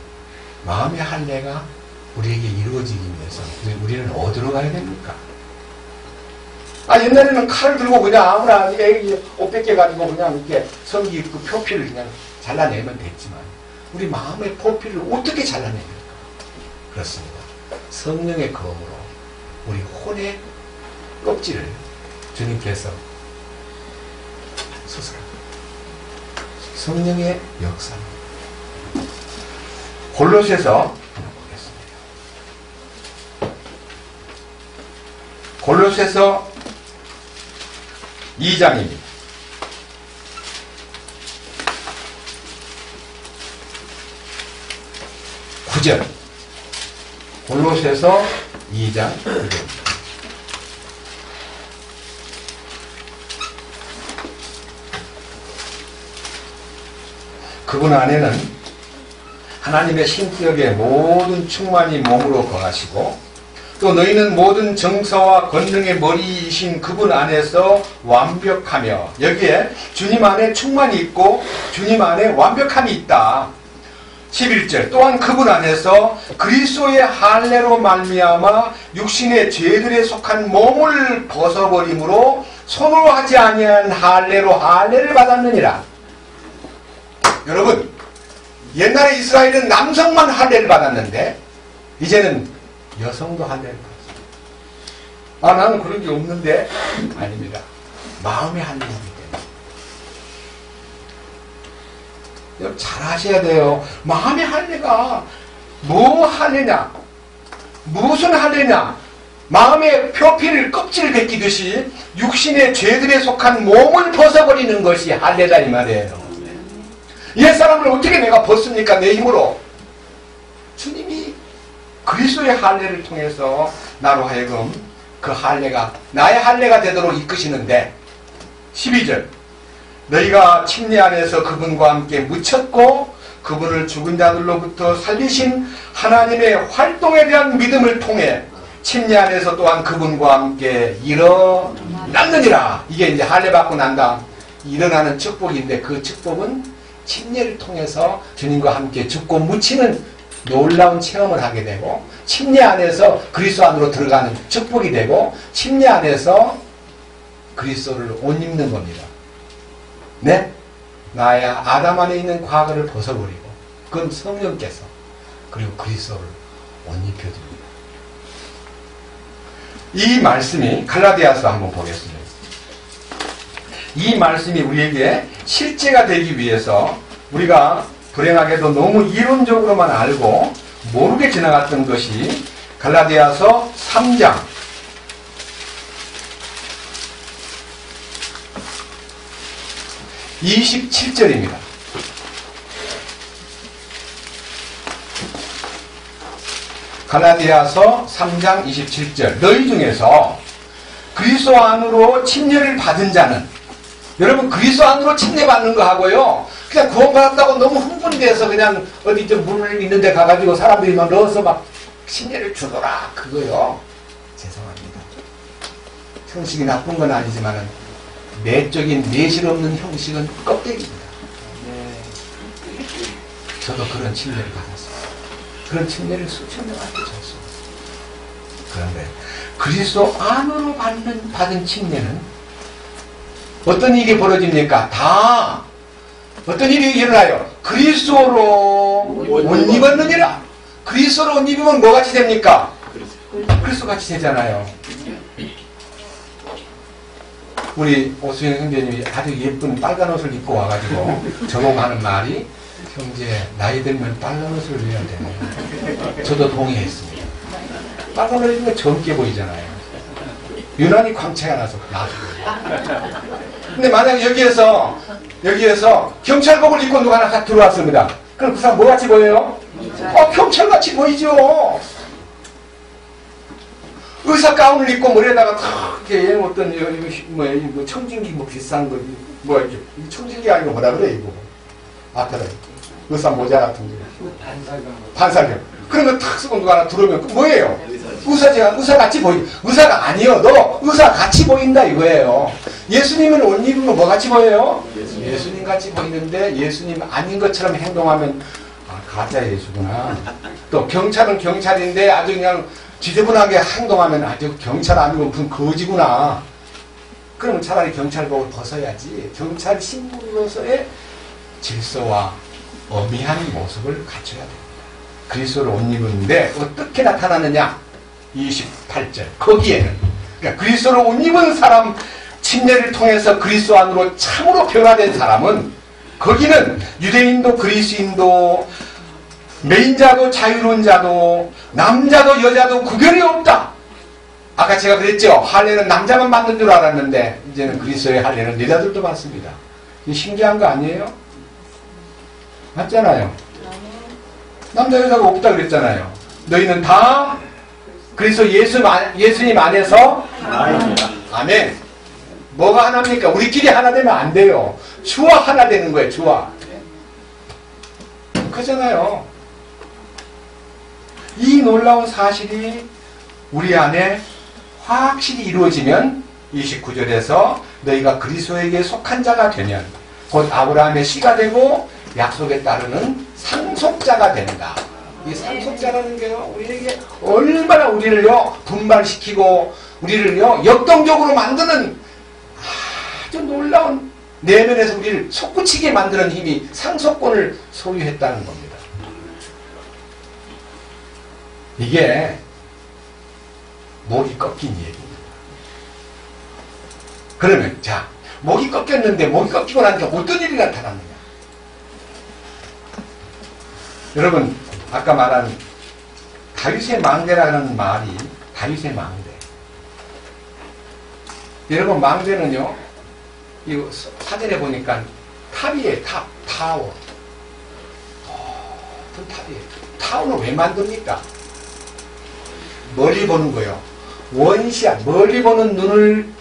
마음의 할례가 우리에게 이루어지기 위해서 우리는 어디로 가야 됩니까? 옛날에는 칼을 들고 그냥 아무나 옷 뺏겨가지고 그냥 이렇게 성기 그 표피를 그냥 잘라내면 됐지만 우리 마음의 표피를 어떻게 잘라냅니까? 그렇습니다. 성령의 검으로 우리 혼의 껍질을 주님께서 수술합니다. 성령의 역사입니다. 골로새서 골로새서 2장입니다. 9절. 골로새서 2장 9절. 그분 안에는 하나님의 신격의 모든 충만이 몸으로 거하시고 또 너희는 모든 정서와 권능의 머리이신 그분 안에서 완벽하며, 여기에 주님 안에 충만이 있고 주님 안에 완벽함이 있다. 11절. 또한 그분 안에서 그리스도의 할례로 말미암아 육신의 죄들에 속한 몸을 벗어버림으로 손으로 하지 아니한 할례로 할례를 받았느니라. 여러분, 옛날에 이스라엘은 남성만 할례를 받았는데 이제는 여성도 할례를 받았어요. 나는 그런 게 없는데. 아닙니다. 마음의 할례이기 때문에. 여러분 잘 아셔야 돼요. 마음의 할례가 뭐 할례냐? 무슨 할례냐? 마음의 표피를 껍질을 벗기듯이 육신의 죄들에 속한 몸을 벗어버리는 것이 할례다 이 말이에요. 옛사람을 어떻게 내가 벗습니까? 내 힘으로. 주님이 그리스도의 할례를 통해서 나로 하여금 그 할례가 나의 할례가 되도록 이끄시는데, 12절. 너희가 침례 안에서 그분과 함께 묻혔고 그분을 죽은 자들로부터 살리신 하나님의 활동에 대한 믿음을 통해 침례 안에서 또한 그분과 함께 일어났느니라. 이게 이제 할례 받고 난 다음 일어나는 축복인데, 그 축복은 침례를 통해서 주님과 함께 죽고 묻히는 놀라운 체험을 하게 되고, 침례 안에서 그리스도 안으로 들어가는 축복이 되고, 침례 안에서 그리스도를 옷 입는 겁니다. 네? 나의 아담 안에 있는 과거를 벗어버리고, 그건 성령께서, 그리고 그리스도를 옷 입혀줍니다. 이 말씀이 갈라디아서 한번 보겠습니다. 이 말씀이 우리에게 실제가 되기 위해서 우리가 불행하게도 너무 이론적으로만 알고 모르게 지나갔던 것이 갈라디아서 3장 27절입니다. 갈라디아서 3장 27절 너희 중에서 그리스도 안으로 침례를 받은 자는 여러분 그리스도 안으로 침례받는 거 하고요 그냥 구원받았다고 너무 흥분돼서 그냥 어디 좀 물 있는 데 가가지고 사람들이 막 넣어서 막 침례를 주더라 그거요 죄송합니다. 형식이 나쁜 건 아니지만 내적인 내실 없는 형식은 껍데기입니다. 저도 그런 침례를 받았어요. 그런 침례를 수천 명한테 줬어요. 그런데 그리스도 안으로 받은 침례는 어떤 일이 벌어집니까? 다 어떤 일이 일어나요? 그리스도로 옷 입었느니라. 그리스도로 옷 입으면 뭐같이 됩니까? 그리스도같이 되잖아요. 우리 오수영 형제님이 아주 예쁜 빨간 옷을 입고 와가지고 저보고 하는 말이 형제 나이 들면 빨간 옷을 입어야 되네. 저도 동의했습니다. 빨간 옷을 입으면 젊게 보이잖아요. 유난히 광채가 나서 나중에. 근데 만약 여기에서 경찰복을 입고 누가 하나 들어왔습니다. 그럼 그 사람 뭐같이 보여요? 경찰같이 보이죠. 의사 가운을 입고 머리에다가 탁 이렇게 어떤 뭐 청진기 뭐 비싼 거 뭐 이렇게 청진기 아니고 뭐라 그래 이거 앞에다 의사 모자 같은 거 반사경 그런 거 탁 쓰고 누가 하나 들어오면 그 뭐예요? 의사같이 의사가 아니어도 의사같이 보인다 이거예요. 예수님은 옷 입으면 뭐같이 보여요? 예수님 같이 보이는데 예수님 아닌 것처럼 행동하면 가짜 예수구나. 또 경찰은 경찰인데 아주 그냥 지저분하게 행동하면 아주 경찰 아니고 무슨 거지구나. 그러면 차라리 경찰복을 벗어야지. 경찰 신분으로서의 질서와 어미한 모습을 갖춰야 됩니다. 그리스도를 옷 입었는데 어떻게 나타나느냐? 28절 거기에는 그러니까 그리스도를 옷 입은 사람 침례를 통해서 그리스도 안으로 참으로 변화된 사람은 거기는 유대인도 그리스인도 매인자도 자유론자도 남자도 여자도 구별이 없다. 아까 제가 그랬죠. 할례는 남자만 받는 줄 알았는데 이제는 그리스도의 할례는 여자들도 받습니다. 신기한 거 아니에요? 맞잖아요. 남자 여자가 없다 그랬잖아요. 너희는 다 그리스도 예수님 안에서 아멘. 뭐가 하나입니까? 우리끼리 하나 되면 안 돼요. 주와 하나 되는 거예요. 주와. 그렇잖아요. 이 놀라운 사실이 우리 안에 확실히 이루어지면 29절에서 너희가 그리스도에게 속한 자가 되면 곧 아브라함의 씨가 되고 약속에 따르는 상속자가 된다. 이 상속자라는 게요 우리에게 얼마나 우리를요 분발시키고 우리를요 역동적으로 만드는 아주 놀라운 내면에서 우리를 솟구치게 만드는 힘이 상속권을 소유했다는 겁니다. 이게 목이 꺾인 얘기입니다. 그러면 자 목이 꺾였는데 목이 꺾이고 나니까 어떤 일이 나타났느냐? 여러분 아까 말한 다윗의 망대라는 말이 다윗의 망대. 여러분 망대는요 이 사전에 보니까 탑이에요. 타워. 높은 탑이에요. 타워는 왜 만듭니까? 멀리 보는 거요. 원시야 멀리 보는 눈을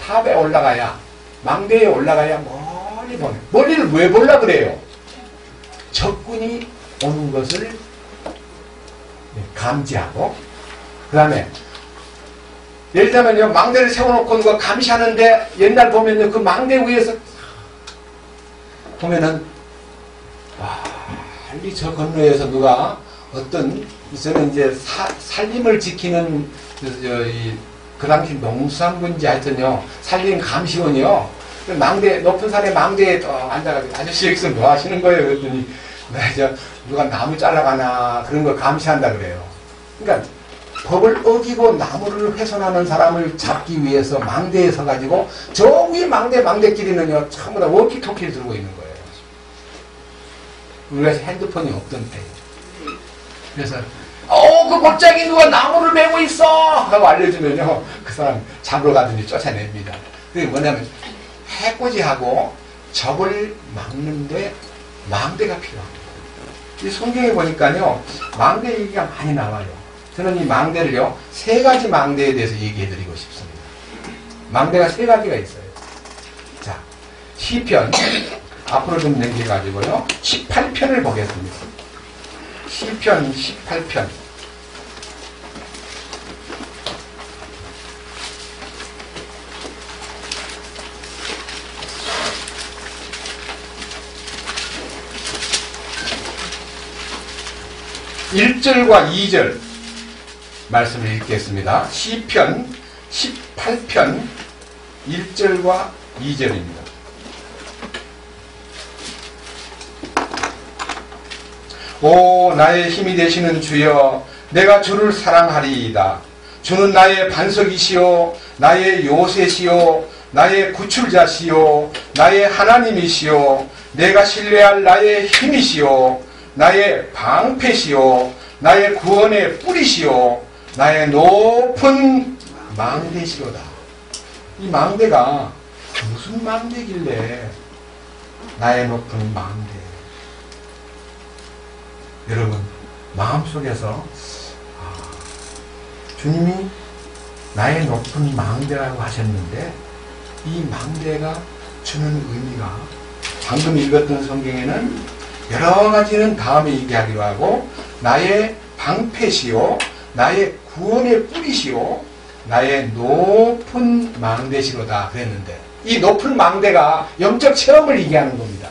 탑에 올라가야 망대에 올라가야 멀리 보는. 멀리를 왜 보려 그래요? 적군이 오는 것을 감지하고 그 다음에 예를 들면요 망대를 세워놓고 누가 감시하는데 옛날 보면요 그 망대 위에서 보면은 빨리 저 건너에서 누가 어떤 저는 이제 산림을 지키는 그 당시 농수산군지 하여튼요 산림 감시원이요 망대 높은 산에 망대에 앉아가지고 아저씨 여기서 뭐 하시는 거예요? 그랬더니 누가 나무 잘라가나 그런 거 감시한다 그래요. 그러니까 법을 어기고 나무를 훼손하는 사람을 잡기 위해서 망대에 서가지고 저 위에 망대끼리는요 전부 다 워키토키를 들고 있는 거예요. 우리가 핸드폰이 없던 때. 그래서 그 골짜기 누가 나무를 메고 있어 하고 알려주면요 그 사람 잡으러 가든지 쫓아냅니다. 그게 뭐냐면 해코지하고 적을 막는데 망대가 필요합니다. 이 성경에 보니까요 망대 얘기가 많이 나와요. 저는 이 망대를요, 세 가지 망대에 대해서 얘기해 드리고 싶습니다. 망대가 세 가지가 있어요. 자, 시편, 앞으로 좀 넘겨가지고요, 18편을 보겠습니다. 시편 18편. (1절과) (2절) 말씀을 읽겠습니다. 시편 18편 1절과 2절입니다. 오 나의 힘이 되시는 주여, 내가 주를 사랑하리이다. 주는 나의 반석이시오, 나의 요새시오, 나의 구출자시오, 나의 하나님이시오, 내가 신뢰할 나의 힘이시오, 나의 방패시오, 나의 구원의 뿌리시오, 나의 높은 망대시로다. 이 망대가 무슨 망대길래 나의 높은 망대. 여러분 마음속에서 주님이 나의 높은 망대라고 하셨는데 이 망대가 주는 의미가 방금 읽었던 성경에는 여러 가지는 다음에 얘기하기로 하고 나의 방패시오, 나의 구원의 뿌리시오, 나의 높은 망대시로다 그랬는데 이 높은 망대가 영적 체험을 얘기하는 겁니다.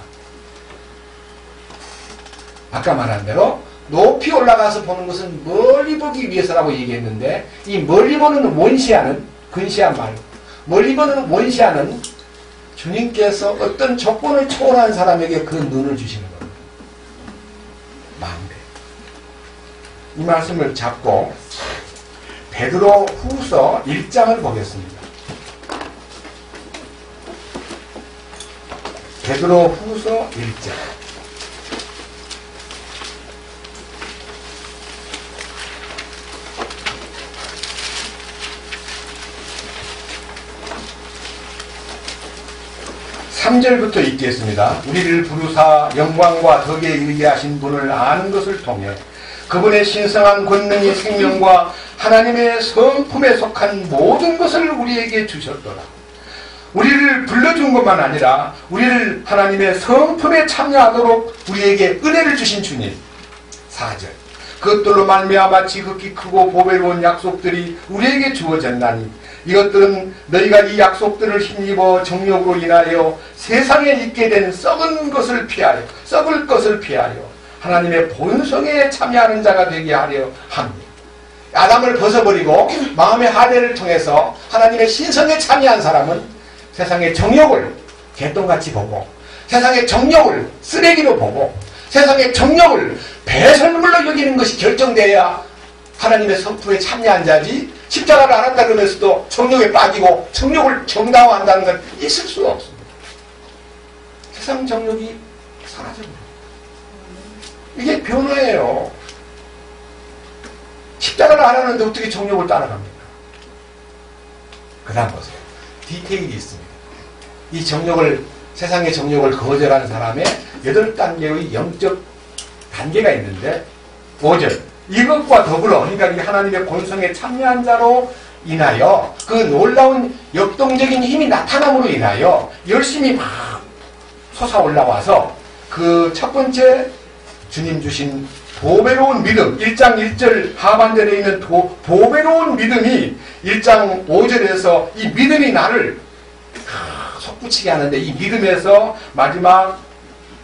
아까 말한 대로 높이 올라가서 보는 것은 멀리 보기 위해서라고 얘기했는데 이 멀리 보는 원시하는 근시한 말, 멀리 보는 원시하는 주님께서 어떤 조건을 초월한 사람에게 그 눈을 주시는 겁니다. 망대. 이 말씀을 잡고 베드로 후서 1장을 보겠습니다. 베드로 후서 1장. (3절부터) 읽겠습니다. 우리를 부르사 영광과 덕에 이르게 하신 분을 아는 것을 통해 그분의 신성한 권능이 생명과 하나님의 성품에 속한 모든 것을 우리에게 주셨더라. 우리를 불러준 것만 아니라 우리를 하나님의 성품에 참여하도록 우리에게 은혜를 주신 주님. 4절. 그것들로 말미암아 지극히 크고 보배로운 약속들이 우리에게 주어졌나니 이것들은 너희가 이 약속들을 힘입어 정욕으로 인하여 세상에 있게 된 썩은 것을 피하여 썩을 것을 피하여 하나님의 본성에 참여하는 자가 되게 하려 합니다. 아담을 벗어버리고 마음의 하대를 통해서 하나님의 신성에 참여한 사람은 세상의 정욕을 개똥같이 보고 세상의 정욕을 쓰레기로 보고 세상의 정욕을 배설물로 여기는 것이 결정되어야 하나님의 성품에 참여한 자지 십자가를 알았다 그러면서도 정욕에 빠지고 정욕을 정당화한다는 건 있을 수가 없습니다. 세상 정욕이 사라져버려요. 이게 변화예요. 십자가를 알았는데 어떻게 정욕을 따라갑니까? 그 다음 보세요. 디테일이 있습니다. 이 정욕을, 세상의 정욕을 거절하는 사람의 8단계의 영적 단계가 있는데 5절. 이것과 더불어 그러니까 이 하나님의 본성에 참여한 자로 인하여 그 놀라운 역동적인 힘이 나타남으로 인하여 열심히 막 솟아올라와서 그 첫 번째 주님 주신 보배로운 믿음 1장 1절 하반절에 있는 보배로운 믿음이 1장 5절에서 이 믿음이 나를 솟구치게 하는데 이 믿음에서 마지막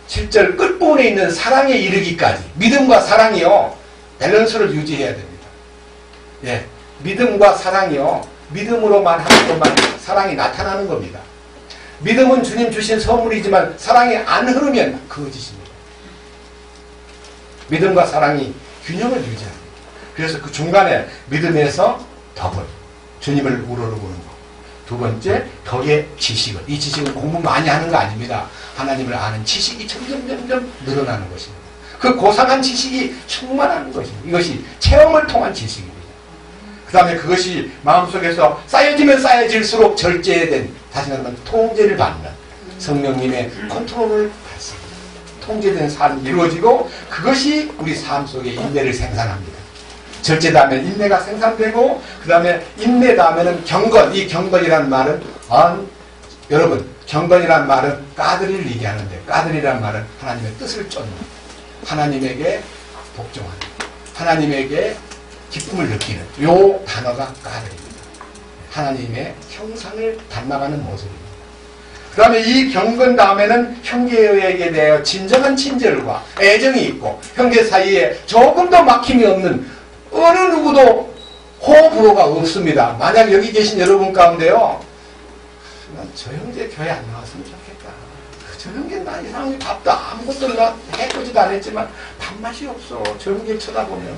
7절 끝부분에 있는 사랑에 이르기까지 믿음과 사랑이요 밸런스를 유지해야 됩니다. 예, 믿음과 사랑이요 믿음으로만 하는 것만 사랑이 나타나는 겁니다. 믿음은 주님 주신 선물이지만 사랑이 안 흐르면 거짓입니다. 믿음과 사랑이 균형을 유지합니다. 그래서 그 중간에 믿음에서 덕을 주님을 우러러보는 것. 두 번째 덕의 지식을. 이 지식은 공부 많이 하는 거 아닙니다. 하나님을 아는 지식이 점점 늘어나는 것입니다. 그 고상한 지식이 충만한 것입니다. 이것이 체험을 통한 지식입니다. 그 다음에 그것이 마음속에서 쌓여지면 쌓여질수록 절제된, 다시 말하면 통제를 받는 성령님의 컨트롤을 받습니다. 통제된 삶이 이루어지고 그것이 우리 삶 속에 인내를 생산합니다. 절제 다음에 인내가 생산되고, 그 다음에 인내 다음에는 경건. 이 경건이라는 말은 여러분, 경건이라는 말은 까드리를 얘기하는데, 까드리라는 말은 하나님의 뜻을 쫓는, 하나님에게 복종하는, 하나님에게 기쁨을 느끼는 요 단어가 까드리입니다. 하나님의 형상을 닮아가는 모습입니다. 그 다음에 이 경건 다음에는 형제에게 대하여 진정한 친절과 애정이 있고, 형제 사이에 조금 더 막힘이 없는, 어느 누구도 호불호가 없습니다. 만약 여기 계신 여러분 가운데요, 난 저 형제 교회 안 나왔으면 좋겠다. 저 형제 나 이상하게 밥도 아무것도 해보지도 안 했지만 밥맛이 없어. 저 형제 쳐다보면.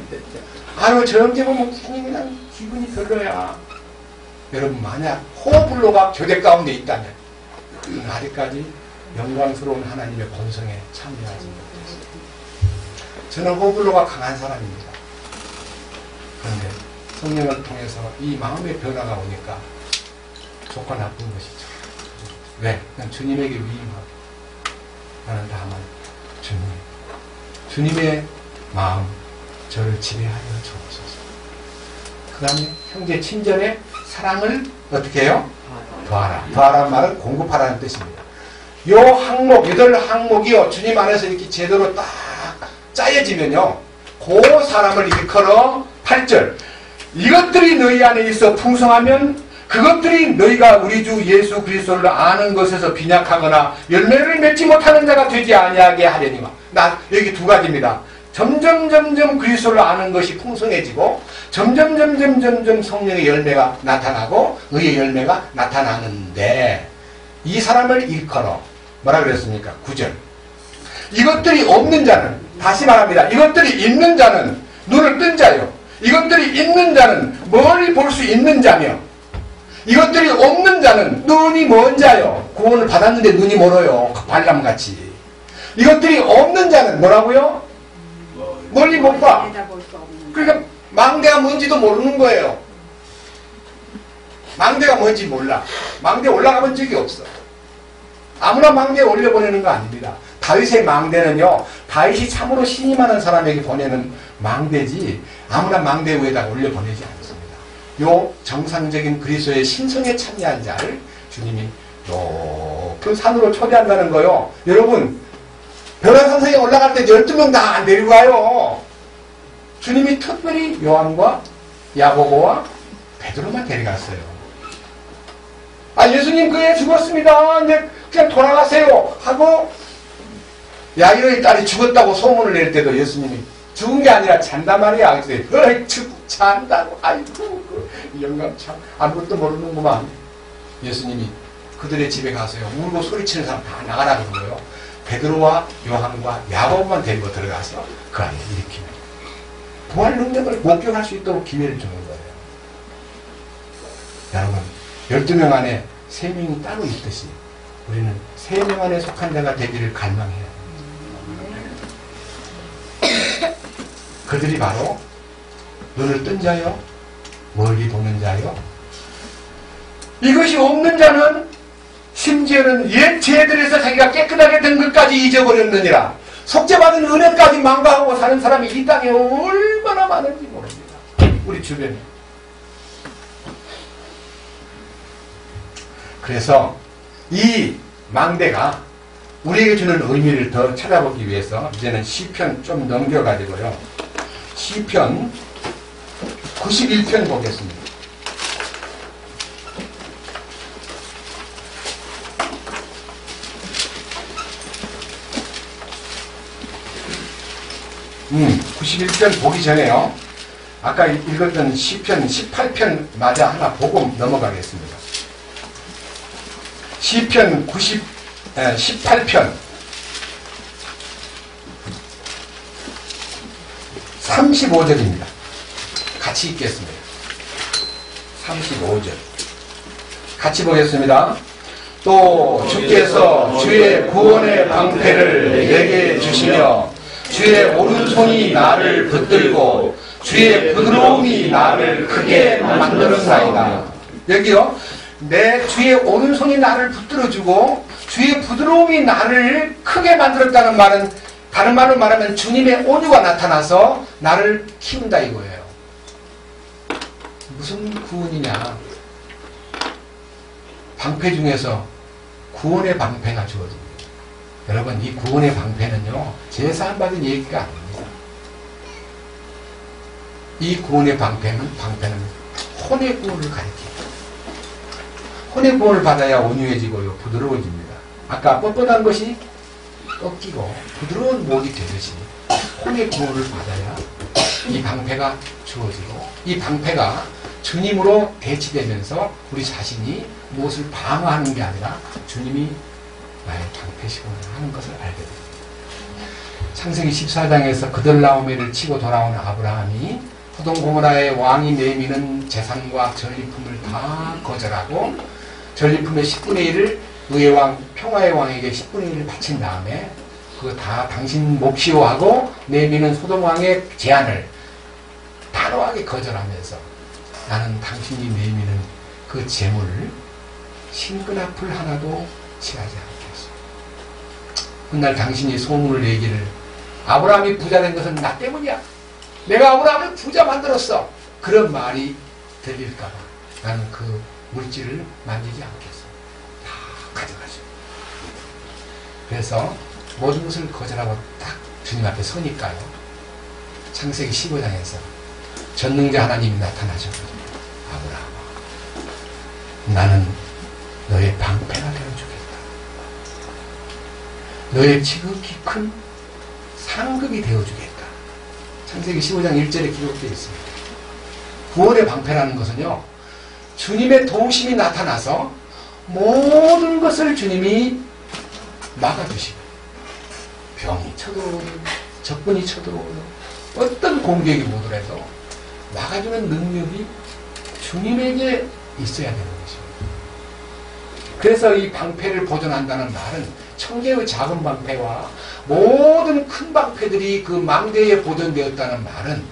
아유, 저 형제 보면 괜히 그냥 기분이 별로야. 여러분, 만약 호불호가 교대 가운데 있다면 그 날까지 영광스러운 하나님의 본성에 참여하지 못했어요. 저는 호불호가 강한 사람입니다. 그런데 성령을 통해서 이 마음의 변화가 오니까 좋고 나쁜 것이죠. 왜? 난 주님에게 위임하고, 나는 다만 주님의 마음, 저를 지배하여 주옵소서. 그 다음에 형제 친절의 사랑을 어떻게 해요? 더하라. 더하라는 말은 공급하라는 뜻입니다. 요 항목, 8항목이요, 주님 안에서 이렇게 제대로 딱 짜여지면요, 그 사람을 일컬어 8절. 이것들이 너희 안에 있어 풍성하면 그것들이 너희가 우리 주 예수 그리스도를 아는 것에서 빈약하거나 열매를 맺지 못하는 자가 되지 아니하게 하려니와. 여기 두 가지입니다. 점점 그리스도를 아는 것이 풍성해지고, 점점 성령의 열매가 나타나고, 의의 열매가 나타나는데, 이 사람을 일컬어 뭐라 그랬습니까? 9절. 이것들이 없는 자는, 다시 말합니다. 이것들이 있는 자는 눈을 뜬 자요. 이것들이 있는 자는 멀리 볼 수 있는 자며, 이것들이 없는 자는 눈이 먼 자요. 구원을 받았는데 눈이 멀어요. 발람같이. 이것들이 없는 자는 뭐라고요? 멀리 못 봐. 그러니까 망대가 뭔지도 모르는 거예요. 망대가 뭔지 몰라. 망대에 올라가 본 적이 없어. 아무나 망대에 올려보내는 거 아닙니다. 다윗의 망대는요, 다윗이 참으로 신임하는 사람에게 보내는 망대지 아무나 망대 위에다 올려보내지 않습니다. 요 정상적인 그리스도의 신성에 참여한 자를 주님이 높은 산으로 초대한다는 거요. 여러분, 변화산성에 올라갈 때 12명 다 안 데리고 가요. 주님이 특별히 요한과 야고보와 베드로만 데려갔어요. 예수님 그애 죽었습니다. 이제 그냥 돌아가세요 하고, 야이로의 딸이 죽었다고 소문을 낼 때도 예수님이 죽은 게 아니라 잔단 말이야. 그래서 잔다고. 아이고, 영감 참 아무것도 모르는구만. 예수님이 그들의 집에 가서요, 울고 소리치는 사람 다 나가라 그러고요, 베드로와 요한과 야고보만 데리고 들어가서 그 안에 일으키는 부활 능력을 목격할 수 있도록 기회를 주는 거예요. 여러분, 12명 안에 3명이 따로 있듯이 우리는 3명 안에 속한 자가 되기를 갈망해야 합니다. 그들이 바로 눈을 뜬 자요, 멀리 보는 자요. 이것이 없는 자는 심지어는 옛 죄들에서 자기가 깨끗하게 된 것까지 잊어버렸느니라. 속죄받은 은혜까지 망가하고 사는 사람이 이 땅에 얼마나 많은지 모릅니다. 우리 주변에. 그래서 이 망대가 우리에게 주는 의미를 더 찾아보기 위해서 이제는 시편 좀 넘겨가지고요, 시편 91편 보겠습니다. 음, 91편 보기 전에요, 아까 읽었던 시편 18편 마저 하나 보고 넘어가겠습니다. 시편 18편 35절입니다. 같이 읽겠습니다. 35절 같이 보겠습니다. 또 주께서 주의 구원의 방패를 내게 주시며 주의 오른손이 나를 붙들고 주의 부드러움이 나를 크게 만들었나이다. 여기요, 내 주의 오른손이 나를 붙들어주고 주의 부드러움이 나를 크게 만들었다는 말은, 다른 말로 말하면 주님의 온유가 나타나서 나를 키운다 이거예요. 무슨 구원이냐? 방패 중에서 구원의 방패가 주어집니다. 여러분, 이 구원의 방패는요, 제사한 받은 얘기가 아닙니다. 이 구원의 방패는 혼의 구원을 가리킵니다. 혼의 구원을 받아야 온유해지고요, 부드러워집니다. 아까 뻣뻣한 것이 꺾이고 부드러운 목이 되듯이 혼의 구원을 받아야 이 방패가 주어지고, 이 방패가 주님으로 대치되면서 우리 자신이 무엇을 방어하는 게 아니라 주님이 나의 방패시구나 하는 것을 알게 됩니다. 창세기 14장에서 그들라오메를 치고 돌아온 아브라함이 소돔 고모라의 왕이 내미는 재산과 전리품을 다 거절하고 전리품의 10분의 1을 의의 왕, 평화의 왕에게 10분의 1을 바친 다음에 그거 다 당신 몫이오 하고 내미는 소돔 왕의 제안을 단호하게 거절하면서 나는 당신이 내미는 그 재물을 신근앞을 하나도 취하지 않겠소. 훗날 당신이 소문을 내기를 아브라함이 부자 된 것은 나 때문이야. 내가 아브라함을 부자 만들었어. 그런 말이 들릴까봐 나는 그 물질을 만지지 않겠어. 다 가져가죠. 그래서 모든 것을 거절하고 딱 주님 앞에 서니까요. 창세기 15장에서 전능자 하나님이 나타나셔가지고 아브라함아, 나는 너의 방패가 되어주겠다. 너의 지극히 큰 상급이 되어주겠다. 창세기 15장 1절에 기록되어 있습니다. 구원의 방패라는 것은요, 주님의 도우심이 나타나서 모든 것을 주님이 막아주시고, 병이 쳐들어오는, 적군이 쳐들어오는 어떤 공격이 오더라도 막아주는 능력이 주님에게 있어야 되는 것입니다. 그래서 이 방패를 보존한다는 말은 천개의 작은 방패와 모든 큰 방패들이 그 망대에 보존되었다는 말은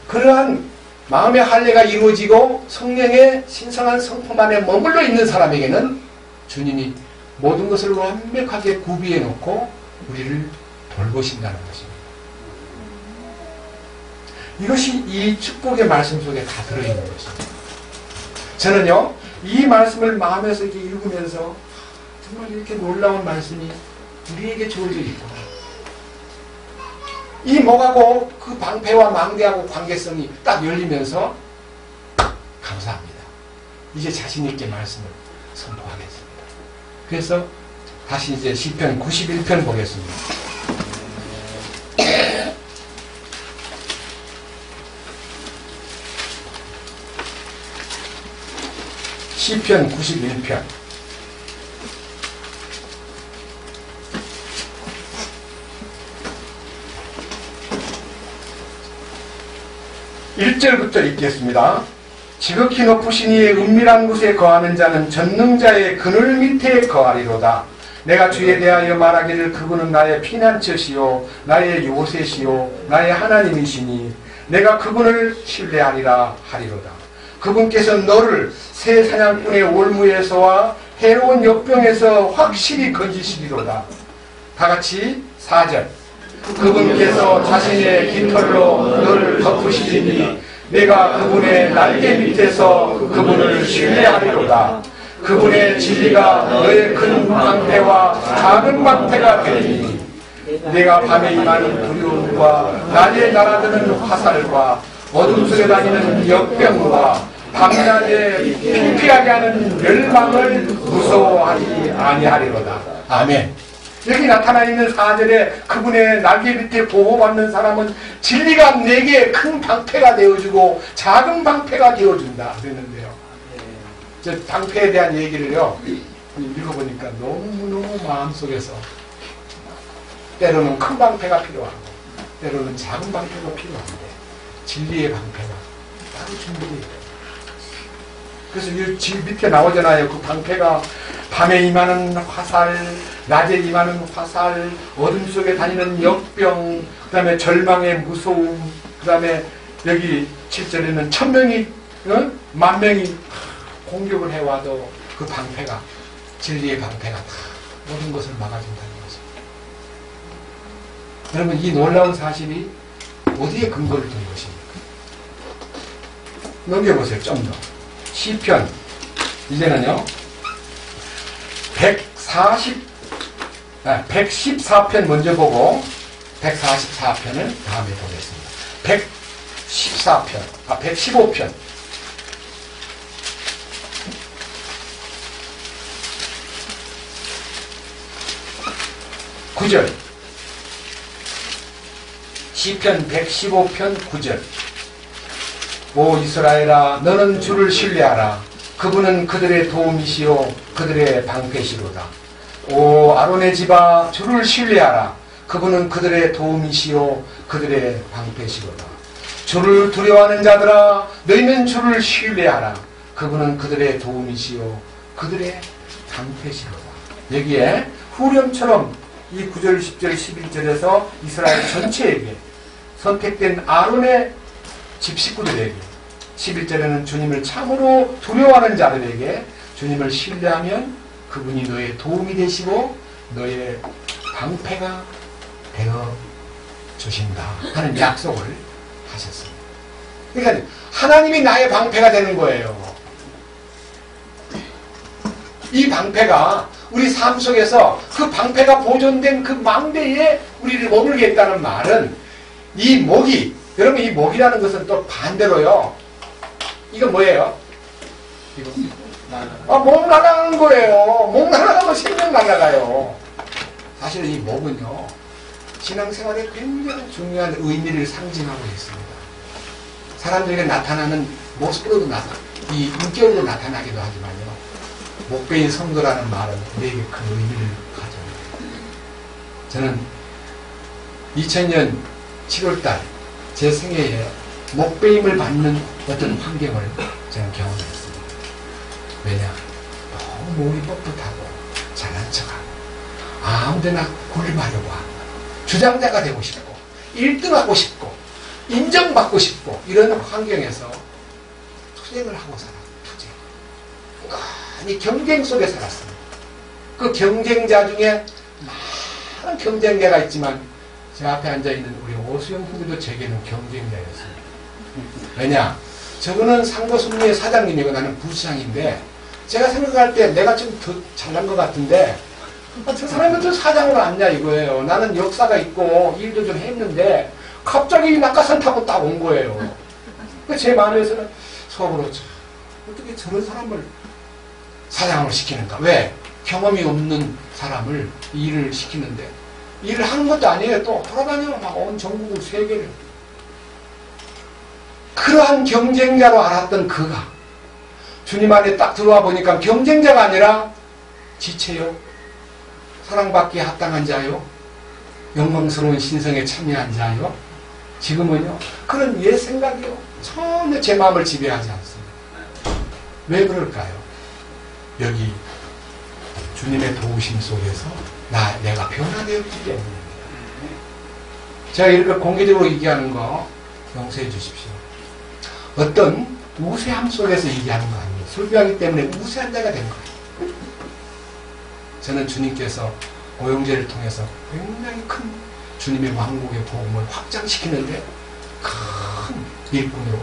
그러한 마음의 할례가 이루어지고 성령의 신성한 성품 안에 머물러 있는 사람에게는 주님이 모든 것을 완벽하게 구비해 놓고 우리를 돌보신다는 것입니다. 이것이 이 축복의 말씀 속에 다 들어있는 것입니다. 저는요, 이 말씀을 마음에서 이렇게 읽으면서 정말 이렇게 놀라운 말씀이 우리에게 주어져 있구나. 이 목하고 그 방패와 망대하고 관계성이 딱 열리면서 감사합니다. 이제 자신있게 말씀을 선포하겠습니다. 그래서 다시 이제 시편 91편 보겠습니다. 시편 91편 1절부터 읽겠습니다. 지극히 높으신 이의 은밀한 곳에 거하는 자는 전능자의 그늘 밑에 거하리로다. 내가 주에 대하여 말하기를 그분은 나의 피난처시요 나의 요새시요 나의 하나님이시니 내가 그분을 신뢰하리라 하리로다. 그분께서 너를 새 사냥꾼의 올무에서와 해로운 역병에서 확실히 건지시리로다. 다같이 4절 그분께서 자신의 깃털로 너를 덮으시리니 내가 그분의 날개 밑에서 그분을 신뢰하리로다. 그분의 진리가 너의 큰 방패와 작은 방패가 되리니 내가 밤에 임하는 두려움과 낮에 날아드는 화살과 어둠 속에 다니는 역병과 밤낮에 피피하게 하는 멸망을 무서워하지 아니하리로다. 아멘. 여기 나타나 있는 4절에 그분의 날개 밑에 보호받는 사람은 진리가 내게 큰 방패가 되어주고 작은 방패가 되어준다 그랬는데요. 저 방패에 대한 얘기를요 읽어보니까 너무너무 마음속에서 때로는 큰 방패가 필요하고 때로는 작은 방패가 필요한데 진리의 방패가 따로 준비되어요. 그래서 이 밑에 나오잖아요. 그 방패가 밤에 임하는 화살, 낮에 임하는 화살, 어둠 속에 다니는 역병, 그 다음에 절망의 무서움, 그 다음에 여기 7절에는 1000명이, 만 명이 공격을 해와도 그 방패가, 진리의 방패가 다 모든 것을 막아준다는 것입니다. 여러분, 이 놀라운 사실이 어디에 근거를 둔 것입니까? 넘겨보세요. 좀 더. 시편 이제는요 114편 먼저 보고 144편을 다음에 보겠습니다. 115편 9절 시편 115편 9절 오 이스라엘아 너는 주를 신뢰하라. 그분은 그들의 도움이시요 그들의 방패시로다. 오 아론의 집아 주를 신뢰하라. 그분은 그들의 도움이시요 그들의 방패시로다. 주를 두려워하는 자들아 너희는 주를 신뢰하라. 그분은 그들의 도움이시요 그들의 방패시로다. 여기에 후렴처럼 이 9절, 10절, 11절에서 이스라엘 전체에게 선택된 아론의 집 식구들에게 11절에는 주님을 참으로 두려워하는 자들에게 주님을 신뢰하면 그분이 너의 도움이 되시고 너의 방패가 되어 주신다 하는 약속을 하셨습니다. 그러니까 하나님이 나의 방패가 되는 거예요. 이 방패가 우리 삶 속에서 그 방패가 보존된 그 망대에 우리를 머물게 했다는 말은 이 목이, 여러분 이 목이라는 것은 또 반대로요. 이거 뭐예요? 이거 목 날아가는 거예요. 목 날아가면 생명 날아가요. 사실 이 목은요 신앙생활에 굉장히 중요한 의미를 상징하고 있습니다. 사람들에게 나타나는 모습으로도 이 인격으로 나타나기도 하지만요. 목베인 성도라는 말은 우리에게 큰 의미를 가져옵니다. 저는 2000년 7월달 제 생애에 목베임을 받는 어떤 환경을 저는 경험했습니다. 왜냐? 너무 몸이 뻣뻣하고 잘난 척하고 아무데나 군림하려고 하고 주장자가 되고 싶고 1등하고 싶고 인정받고 싶고 이런 환경에서 투쟁을 하고 살았어요. 투쟁. 많이 경쟁 속에 살았습니다. 그 경쟁자 중에 많은 경쟁자가 있지만 제 앞에 앉아있는 우리 오수영 후보도 제게는 경쟁자였습니다. 왜냐? 저분은 상고순리의 사장님이고 나는 부시장인데 제가 생각할 때 내가 좀 더 잘난 것 같은데 저 사람은 또 사장으로 앉냐 이거예요. 나는 역사가 있고 일도 좀 했는데 갑자기 낙하산 타고 딱 온 거예요. 제 마음에서는 속으로 어떻게 저런 사람을 사장으로 시키는가? 왜? 경험이 없는 사람을 일을 시키는데 일을 하는 것도 아니에요. 또 돌아다녀 막 온 전국을 세계를. 그러한 경쟁자로 알았던 그가 주님 안에 딱 들어와 보니까 경쟁자가 아니라 지체요, 사랑받기에 합당한 자요, 영광스러운 신성에 참여한 자요. 지금은요 그런 옛 생각이요 전혀 제 마음을 지배하지 않습니다. 왜 그럴까요? 여기 주님의 도우심 속에서 내가 변화되었기 때문입니다. 제가 이렇게 공개적으로 얘기하는 거 용서해 주십시오. 어떤 우세함 속에서 얘기하는 거 아니에요. 설교하기 때문에 우세한 자가 된 거예요. 저는 주님께서 오영제를 통해서 굉장히 큰 주님의 왕국의 복음을 확장시키는데 큰 일꾼으로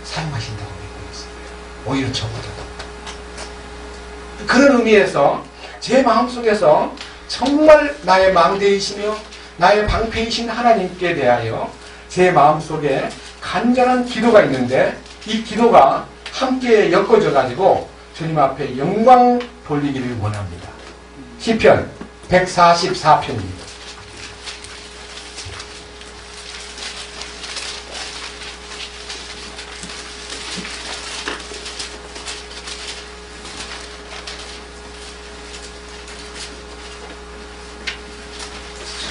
사용하신다고 믿고 있습니다. 오히려 저보다도. 그런 의미에서 제 마음속에서 정말 나의 망대이시며 나의 방패이신 하나님께 대하여 제 마음속에 간절한 기도가 있는데 이 기도가 함께 엮어져 가지고 주님 앞에 영광 돌리기를 원합니다. 시편 144편입니다.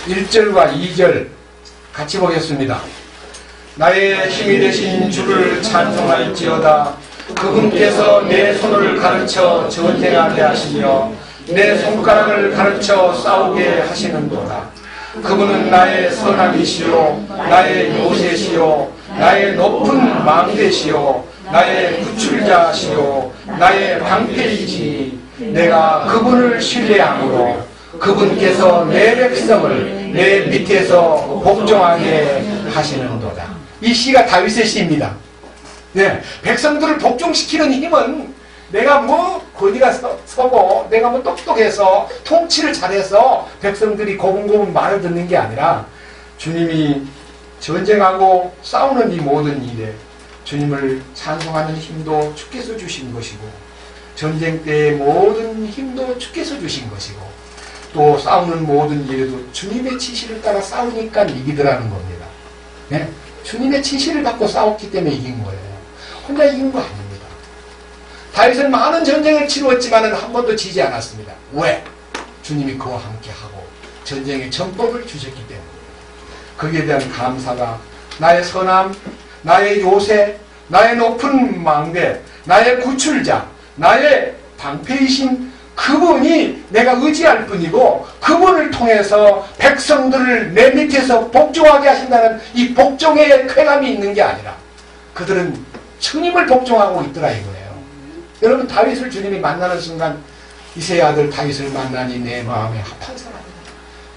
1절과 2절 같이 보겠습니다. 나의 힘이 되신 주를 찬송할지어다. 그분께서 내 손을 가르쳐 전쟁하게 하시며 내 손가락을 가르쳐 싸우게 하시는도다. 그분은 나의 선함이시요 나의 요새시요 나의 높은 망대시요 나의 구출자시요 나의 방패이지. 내가 그분을 신뢰함으로 그분께서 내 백성을 내 밑에서 복종하게 하시는도다. 이 시가 다윗의 시입니다. 네, 백성들을 복종시키는 힘은 내가 뭐 거기가 서고 내가 뭐 똑똑해서 통치를 잘해서 백성들이 고분고분 말을 듣는 게 아니라 주님이 전쟁하고 싸우는 이 모든 일에 주님을 찬송하는 힘도 주께서 주신 것이고 전쟁 때의 모든 힘도 주께서 주신 것이고 또 싸우는 모든 일에도 주님의 지시를 따라 싸우니까 이기더라는 겁니다. 네? 주님의 지시를 받고 싸웠기 때문에 이긴 거예요. 혼자 이긴 거 아닙니다. 다윗은 많은 전쟁을 치루었지만 한 번도 지지 않았습니다. 왜? 주님이 그와 함께하고 전쟁의 전법을 주셨기 때문에. 거기에 대한 감사가 나의 선함, 나의 요새, 나의 높은 망대, 나의 구출자, 나의 방패이신 그분이 내가 의지할 뿐이고 그분을 통해서 백성들을 내 밑에서 복종하게 하신다는 이 복종의 쾌감이 있는 게 아니라 그들은 주님을 복종하고 있더라 이거예요. 여러분 다윗을 주님이 만나는 순간 이새의 아들 다윗을 만나니 내 마음에 합한 사람이다.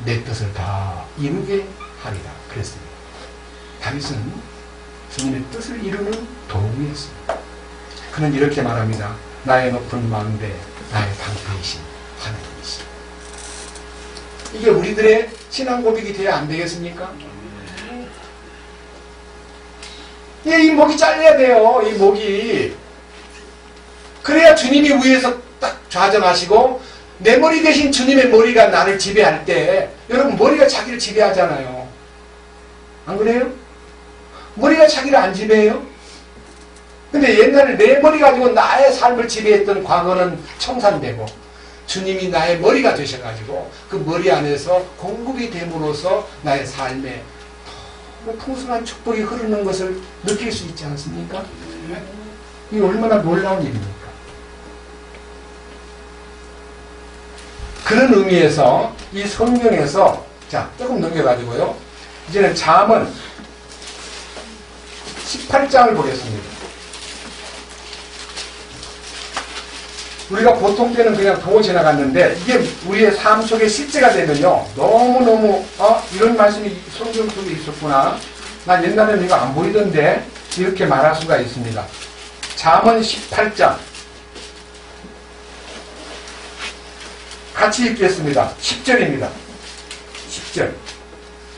내 뜻을 다 이루게 하리라 그랬습니다. 다윗은 주님의 뜻을 이루는 도구였습니다. 그는 이렇게 말합니다. 나의 높은 망대 나의 방패이신 하나님이시. 이게 우리들의 신앙 고백이 돼야 안 되겠습니까? 예, 이 목이 잘려야 돼요. 이 목이. 그래야 주님이 위에서 딱 좌정하시고 내 머리 대신 주님의 머리가 나를 지배할 때 여러분 머리가 자기를 지배하잖아요. 안 그래요? 머리가 자기를 안 지배해요? 근데 옛날에 내 머리 가지고 나의 삶을 지배했던 과거는 청산되고 주님이 나의 머리가 되셔가지고 그 머리 안에서 공급이 됨으로써 나의 삶에 풍성한 축복이 흐르는 것을 느낄 수 있지 않습니까? 이게 얼마나 놀라운 일입니까? 그런 의미에서 이 성경에서 자 조금 넘겨가지고요. 이제는 잠언 18장을 보겠습니다. 우리가 보통 때는 그냥 보고 지나갔는데 이게 우리의 삶 속에 실제가 되면요 너무너무 이런 말씀이 성경 속에 있었구나. 난 옛날에는 이거 안 보이던데 이렇게 말할 수가 있습니다. 잠언 18장 같이 읽겠습니다. 10절입니다. 10절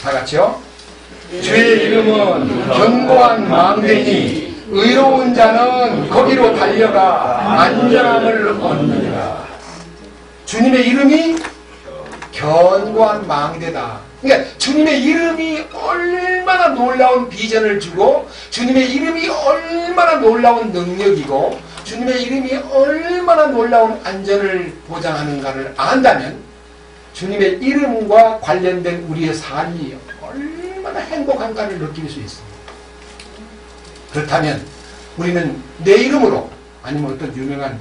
다 같이요. 주의 이름은 견고한 망대니 의로운 자는 거기로 달려가 안전함을 얻느니라. 주님의 이름이 견고한 망대다. 그러니까 주님의 이름이 얼마나 놀라운 비전을 주고 주님의 이름이 얼마나 놀라운 능력이고 주님의 이름이 얼마나 놀라운 안전을 보장하는가를 안다면 주님의 이름과 관련된 우리의 삶이 얼마나 행복한가를 느낄 수 있습니다. 그렇다면 우리는 내 이름으로 아니면 어떤 유명한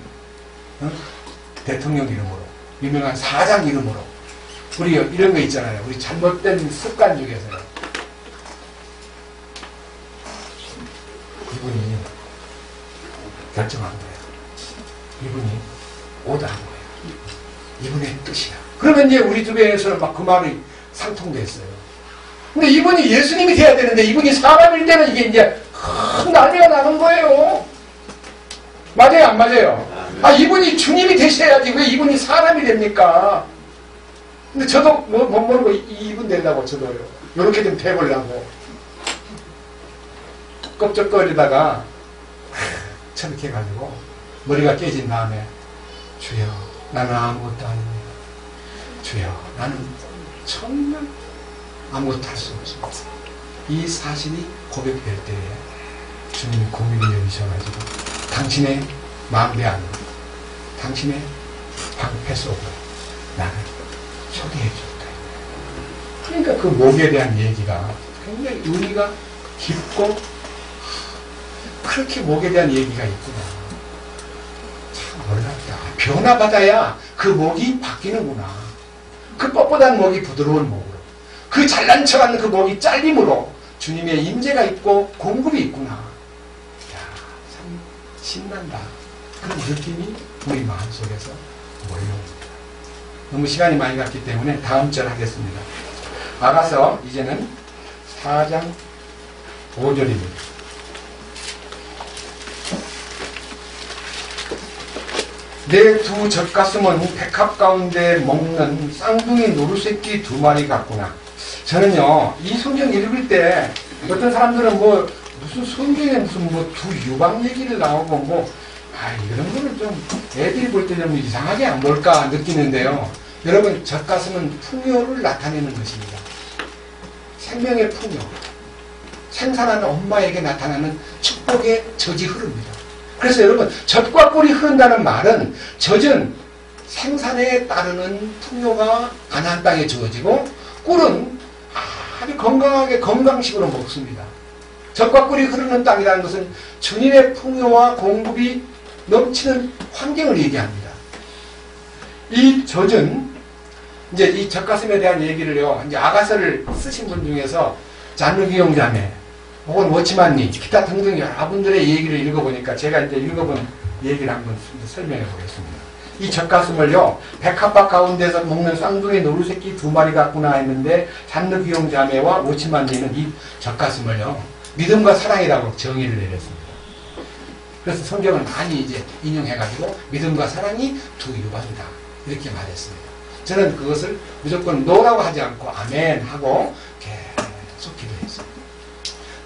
대통령 이름으로 유명한 사장 이름으로 우리 이런 거 있잖아요. 우리 잘못된 습관 중에서요. 이분이 결정한 거예요. 이분이 오더한 거예요. 이분의 뜻이야. 그러면 이제 우리 주변에서는 막 그 말이 상통됐어요. 근데 이분이 예수님이 돼야 되는데 이분이 사람일 때는 이게 이제 큰 난리가 나는 거예요. 맞아요? 안 맞아요? 아, 이분이 주님이 되셔야지 왜 이분이 사람이 됩니까? 근데 저도 못 모르고 이분 되려고 저도요. 요렇게 좀 돼보려고. 껍적거리다가 저렇게 해가지고 머리가 깨진 다음에 주여 나는 아무것도 아닙니다. 주여 나는 정말 아무것도 할 수 없습니다. 이 사실이 고백될 때에 주님이 고민을 열리셔가지고 당신의 망대 안으로 당신의 방패 속으로 나를 초대해 줬다. 그러니까 그 목에 대한 얘기가 굉장히 의미가 깊고 그렇게 목에 대한 얘기가 있구나. 참 놀랍다. 변화받아야 그 목이 바뀌는구나. 그 뻣뻣한 목이 부드러운 목으로 그 잘난 척하는 그 목이 잘림으로 주님의 임재가 있고 공급이 있구나. 야, 참 신난다. 그런 느낌이 우리 마음속에서 몰려옵니다. 너무 시간이 많이 갔기 때문에 다음 절 하겠습니다. 나가서 이제는 4장 5절입니다. 내 두 젖가슴은 백합 가운데 먹는 쌍둥이 노루새끼 두 마리 같구나. 저는요, 이 성경 읽을 때 어떤 사람들은 뭐 무슨 성경에 무슨 뭐 두 유방 얘기를 나오고 뭐 이런 거는 좀 애들이 볼 때 좀 이상하게 안 볼까 느끼는데요. 여러분, 젖가슴은 풍요를 나타내는 것입니다. 생명의 풍요. 생산하는 엄마에게 나타나는 축복의 젖이 흐릅니다. 그래서 여러분, 젖과 꿀이 흐른다는 말은 젖은 생산에 따르는 풍요가 가나안 땅에 주어지고 꿀은 아주 건강하게 건강식으로 먹습니다. 젖과 꿀이 흐르는 땅이라는 것은 주님의 풍요와 공급이 넘치는 환경을 얘기합니다. 이 젖은 이제 이 젖가슴에 대한 얘기를요, 이제 아가서를 쓰신 분 중에서 잔루기용 자매 혹은 워치만니 기타 등등 여러분들의 얘기를 읽어보니까 제가 이제 읽어본 얘기를 한번 설명해 보겠습니다. 이 젖가슴을요, 백합밭 가운데서 먹는 쌍둥이 노루새끼 두 마리 같구나 했는데 잔루기용 자매와 워치만니는 이 젖가슴을요, 믿음과 사랑이라고 정의를 내렸습니다. 그래서 성경을 많이 이제 인용해가지고 믿음과 사랑이 두 유방이다 이렇게 말했습니다. 저는 그것을 무조건 노라고 하지 않고 아멘 하고 계속 기도했습니다.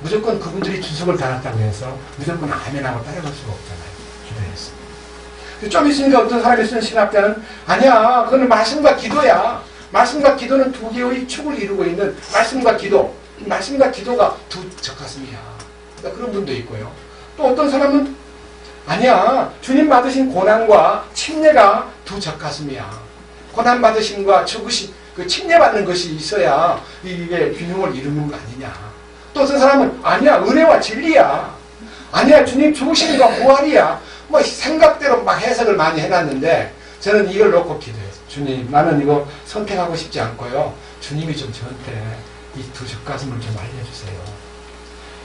무조건 그분들이 주석을 달았다고 해서 무조건 아멘하고 따라갈 수가 없잖아요. 기도했습니다. 좀 있으니까 어떤 사람이 쓰는 신학자는 아니야, 그건 말씀과 기도야. 말씀과 기도는 두 개의 축을 이루고 있는 말씀과 기도. 말씀과 기도가 두 젖가슴이야. 그런 분도 있고요. 또 어떤 사람은 아니야, 주님 받으신 고난과 침례가 두 젖가슴이야. 고난 받으심과 죽으신 그 침례받는 것이 있어야 이게 균형을 이루는 거 아니냐. 또 어떤 사람은 아니야, 은혜와 진리야. 아니야, 주님 죽으심과 부활이야. 뭐 생각대로 막 해석을 많이 해놨는데 저는 이걸 놓고 기도했어요. 주님, 나는 이거 선택하고 싶지 않고요, 주님이 좀 저한테 이 두 젖가슴을 좀 알려주세요.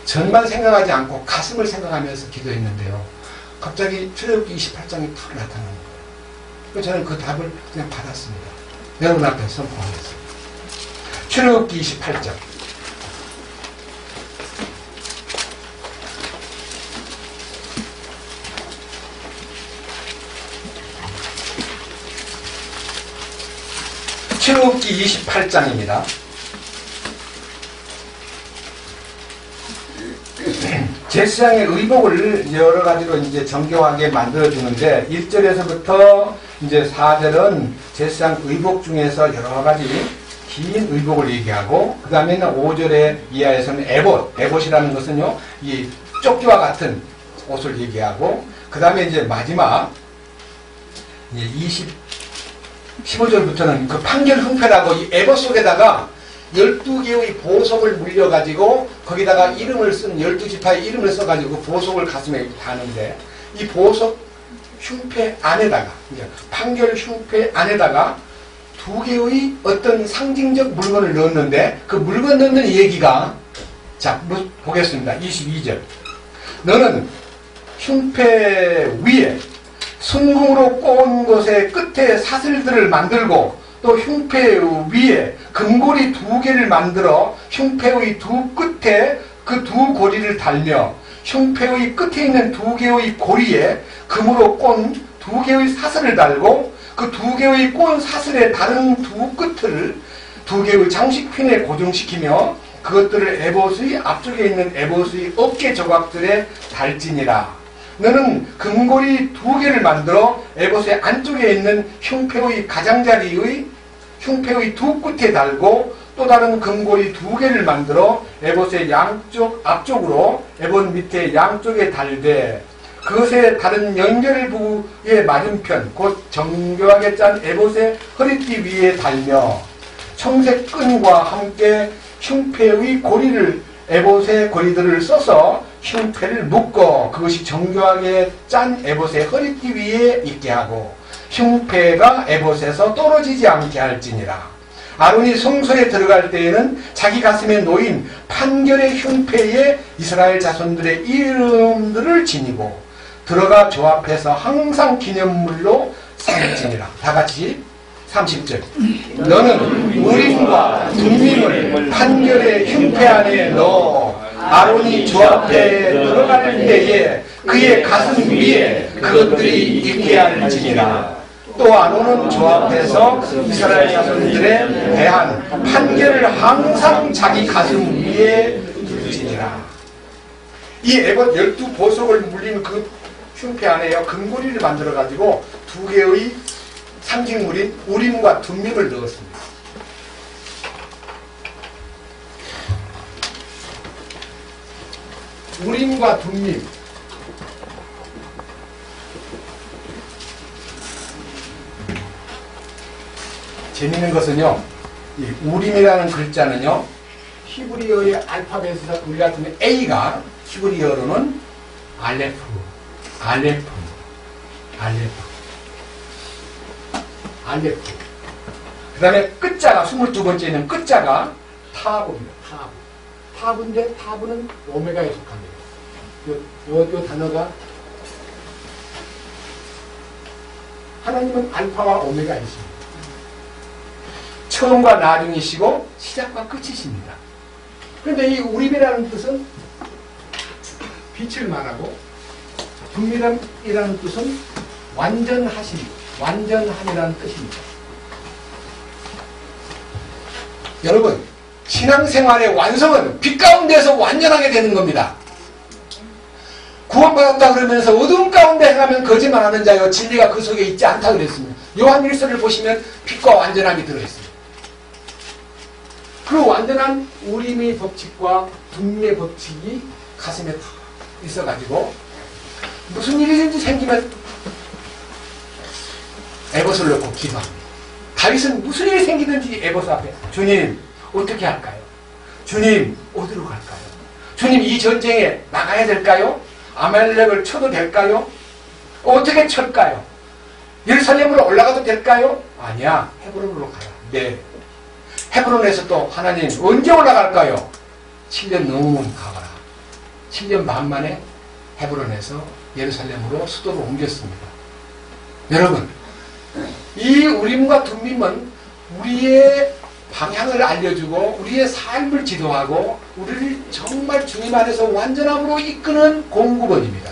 전만 생각하지 않고 가슴을 생각하면서 기도했는데요, 갑자기 출애굽기 28장이 툭 나타나는 거예요. 그래서 저는 그 답을 그냥 받았습니다. 여러분 앞에 선포하겠습니다. 출애굽기 28장. 출애굽기 28장입니다. 제사장의 의복을 여러 가지로 이제 정교하게 만들어주는데 1절에서부터 이제 4절은 제사장 의복 중에서 여러 가지 긴 의복을 얘기하고, 그 다음에는 5절에 이하에서는 에봇이라는 것은요, 이 쪽지와 같은 옷을 얘기하고, 그 다음에 이제 마지막 이제 15절부터는 그 판결 흥패라고 이 에봇 속에다가 12개의 보석을 물려가지고 거기다가 이름을 쓴 12지파의 이름을 써가지고 보석을 가슴에 다는데, 이 보석 흉패 안에다가, 판결 흉패 안에다가 두 개의 어떤 상징적 물건을 넣었는데, 그 물건 넣는 얘기가, 자, 보겠습니다. 22절. 너는 흉패 위에 순금으로 꼬은 것의 끝에 사슬들을 만들고, 또 흉패 위에 금고리 두 개를 만들어 흉패의 두 끝에 그 두 고리를 달며 흉패의 끝에 있는 두 개의 고리에 금으로 꼰 두 개의 사슬을 달고, 그 두 개의 꼰 사슬의 다른 두 끝을 두 개의 장식핀에 고정시키며 그것들을 에봇의 앞쪽에 있는 에봇의 어깨 조각들에 달지니라. 너는 금고리 두 개를 만들어 에봇의 안쪽에 있는 흉패의 가장자리의 흉패의 두 끝에 달고, 또 다른 금고리 두 개를 만들어 에봇의 양쪽 앞쪽으로 에봇 밑에 양쪽에 달되, 그것의 다른 연결부의 맞은편 곧 정교하게 짠 에봇의 허리띠 위에 달며 청색 끈과 함께 흉패의 고리를 에봇의 고리들을 써서 흉패를 묶어 그것이 정교하게 짠 에봇의 허리띠 위에 있게 하고 흉패가 에봇에서 떨어지지 않게 할지니라. 아론이 성소에 들어갈 때에는 자기 가슴에 놓인 판결의 흉패에 이스라엘 자손들의 이름들을 지니고 들어가 조 앞에서 항상 기념물로 삼을지니라. 다같이 30절. 너는 우림과 둠밈을 판결의 흉패 안에 넣어 아론이 조 앞에 들어갈 때에 그의 가슴 위에 그것들이 있게 할지니라. 또 안오는 주 앞에서 이스라엘 자손들에 대한 판결을 항상 자기 가슴 위에 둘지니라. 이 에봇 12보석을 물린 그 흉패 안에요 금고리를 만들어 가지고 두 개의 상징물인 우림과 둠밈을 넣었습니다. 우림과 둠밈. 재미있는 것은요, 이 우림이라는 글자는요, 히브리어의 알파벳에서 우리 같은 A가 히브리어로는 알레프, 그 다음에 끝자가 22번째는 끝자가 타브입니다. 타브인데 타브는 오메가에 속합니다. 요 단어가 하나님은 알파와 오메가 있습니다. 처음과 나중이시고 시작과 끝이십니다. 그런데 이 우림이라는 뜻은 빛을 말하고 분밀함이라는 뜻은 완전하심, 완전함이라는 뜻입니다. 여러분, 신앙생활의 완성은 빛 가운데서 완전하게 되는 겁니다. 구원받았다 그러면서 어두운 가운데 행하면 거짓말하는 자여 진리가 그 속에 있지 않다 그랬습니다. 요한 1서를 보시면 빛과 완전함이 들어있습니다. 그 완전한 우림의 법칙과 둠의 법칙이 가슴에 탁 있어가지고 무슨 일이든지 생기면 에봇을 놓고 기도합니다. 다윗은 무슨 일이 생기든지 에봇 앞에 주님 어떻게 할까요? 주님 어디로 갈까요? 주님 이 전쟁에 나가야 될까요? 아말렉을 쳐도 될까요? 어떻게 칠까요? 예루살렘으로 올라가도 될까요? 아니야, 헤브론으로 가라. 네. 헤브론에서 또 하나님 언제 올라갈까요? 7년 넘으면 가거라. 7년 반 만에 헤브론에서 예루살렘으로 수도를 옮겼습니다. 여러분, 이 우림과 둠밈은 우리의 방향을 알려주고 우리의 삶을 지도하고 우리를 정말 주님 안에서 완전함으로 이끄는 공급원입니다.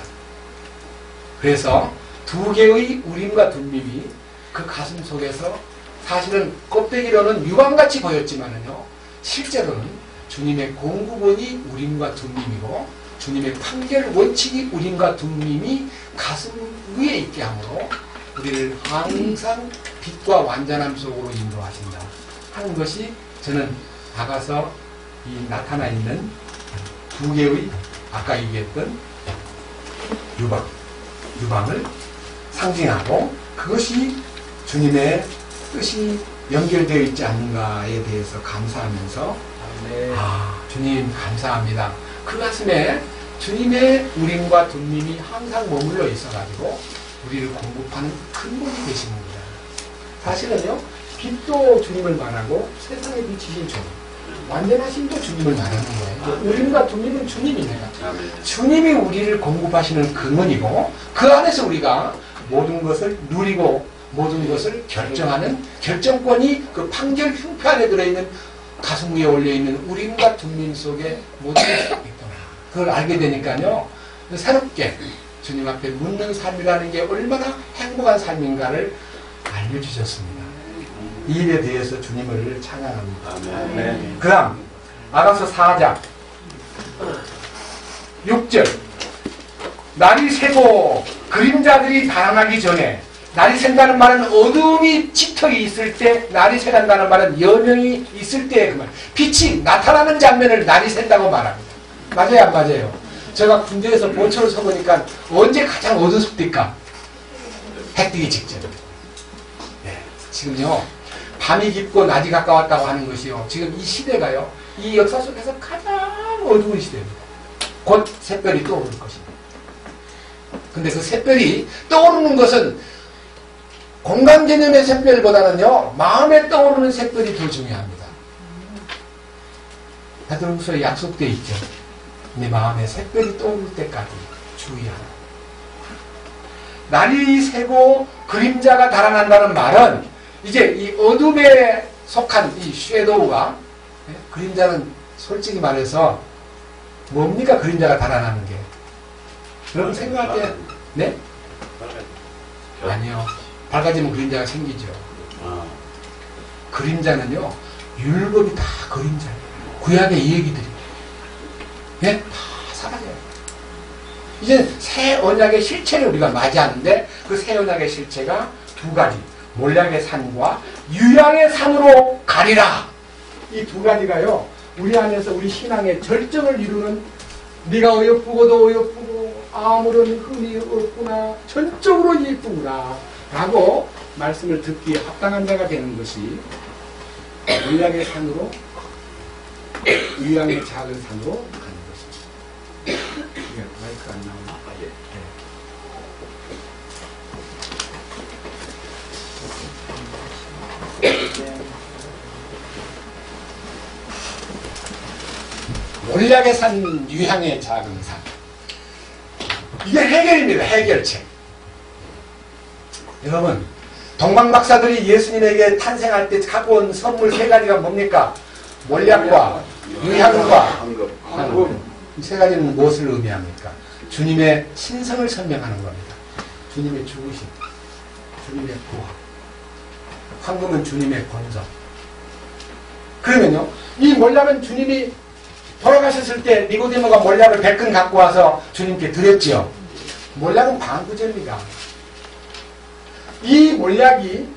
그래서 두 개의 우림과 둠밈이 그 가슴 속에서 사실은 껍데기로는 유광같이 보였지만은요, 실제로는 주님의 공급원이 우림과 둠밈이고 주님의 판결 원칙이 우림과 둠밈이 가슴 위에 있게 하므로 우리를 항상 빛과 완전함 속으로 인도하신다 하는 것이 저는 다가서 이 나타나 있는 두 개의 아까 얘기했던 유방을 상징하고 그것이 주님의 뜻이 연결되어 있지 않는가에 대해서 감사하면서 주님 감사합니다. 그 가슴에 주님의 우림과 둠밈이 항상 머물러 있어가지고 우리를 공급하는 근본이 되시는 거예요. 사실은요, 빛도 주님을 말하고 세상에 비치신 주님, 완전하심도 주님을 말하는 거예요. 우림과 둠밈은 주님이네요. 주님이 우리를 공급하시는 근원이고 그 안에서 우리가 모든 것을 누리고 모든 것을 결정하는 결정권이 그 판결 흉패 안에 들어있는 가슴 위에 올려있는 우림과 둠밈 속에 모든 것이 있구나. 그걸 알게 되니까요, 새롭게 주님 앞에 묻는 삶이라는 게 얼마나 행복한 삶인가를 알려주셨습니다. 이 일에 대해서 주님을 찬양합니다. 그 다음 아가서 4장 6절 날이 새고 그림자들이 달아나기 전에, 날이 샌다는 말은 어둠이 짙어 있을 때, 날이 새간다는 말은 여명이 있을 때의 그 말, 빛이 나타나는 장면을 날이 샌다고 말합니다. 맞아요, 안 맞아요? 제가 군대에서 본초를 서보니까 언제 가장 어두습니까? 해 뜨기 직전. 네, 지금요, 밤이 깊고 낮이 가까웠다고 하는 것이요, 지금 이 시대가요, 이 역사 속에서 가장 어두운 시대입니다. 곧 샛별이 떠오를 것입니다. 근데 그 샛별이 떠오르는 것은 공간 개념의 샛별보다는요, 마음에 떠오르는 샛별이 더 중요합니다. 베드로후서에 약속되어 있죠. 내 마음에 샛별이 떠오를 때까지 주의하라. 날이 새고 그림자가 달아난다는 말은 이제 이 어둠에 속한 이 섀도우가, 그림자는 솔직히 말해서 뭡니까? 그림자가 달아나는 게 여러분 생각할 때, 네? 아니요. 밝아지면 그림자가 생기죠. 그림자는요, 율법이 다 그림자예요. 구약의 이 얘기들이. 예? 다 사라져요. 이제 새 언약의 실체를 우리가 맞이하는데 그 새 언약의 실체가 두 가지. 몰약의 산과 유양의 산으로 가리라. 이 두 가지가요, 우리 안에서 우리 신앙의 절정을 이루는 네가 어여쁘고도 어여쁘고 아무런 흠이 없구나. 전적으로 예쁘구나. 라고 말씀을 듣기에 합당한 자가 되는 것이 몰약의 산으로 유양의 작은 산으로 가는 것입니다. 예, 마이크 안 나오나? 예. 몰약의 산, 유향의 작은 산. 이게 해결입니다. 해결책. 여러분, 동방 박사들이 예수님에게 탄생할 때 갖고 온 선물 세 가지가 뭡니까? 몰약과 유향과 황금. 이 세 가지는 무엇을 의미합니까? 주님의 신성을 설명하는 겁니다. 주님의 죽으심, 주님의 부활. 황금은 주님의 권성. 그러면요, 이 몰약은 주님이 돌아가셨을 때 니고데모가 몰약을 100근 갖고 와서 주님께 드렸지요. 몰약은 방부제입니다. 이 몰약이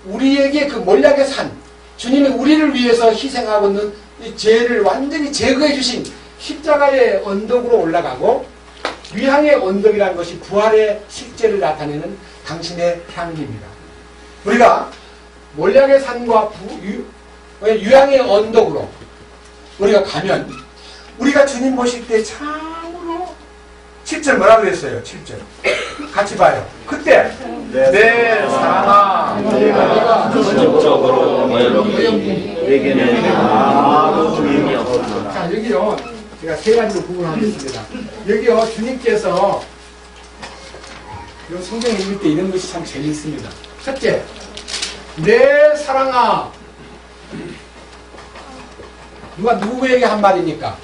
우리에게 그 몰약의 산, 주님이 우리를 위해서 희생하고 있는 이 죄를 완전히 제거해 주신 십자가의 언덕으로 올라가고, 위향의 언덕이라는 것이 부활의 실제를 나타내는 당신의 향기입니다. 우리가 몰약의 산과 유향의 언덕으로 우리가 가면, 우리가 주님 보실 때 참으로 7절 뭐라고 그랬어요? 7절 같이 봐요. 그때 내 사랑아 내가 전적으로 내게는 아무 주님이 없다. 자, 여기요, 제가 세 가지로 구분하겠습니다. 여기요, 주님께서 이 성경 읽을 때 이런 것이 참 재미있습니다. 첫째, 내 사랑아. 누가 누구에게 한 말입니까?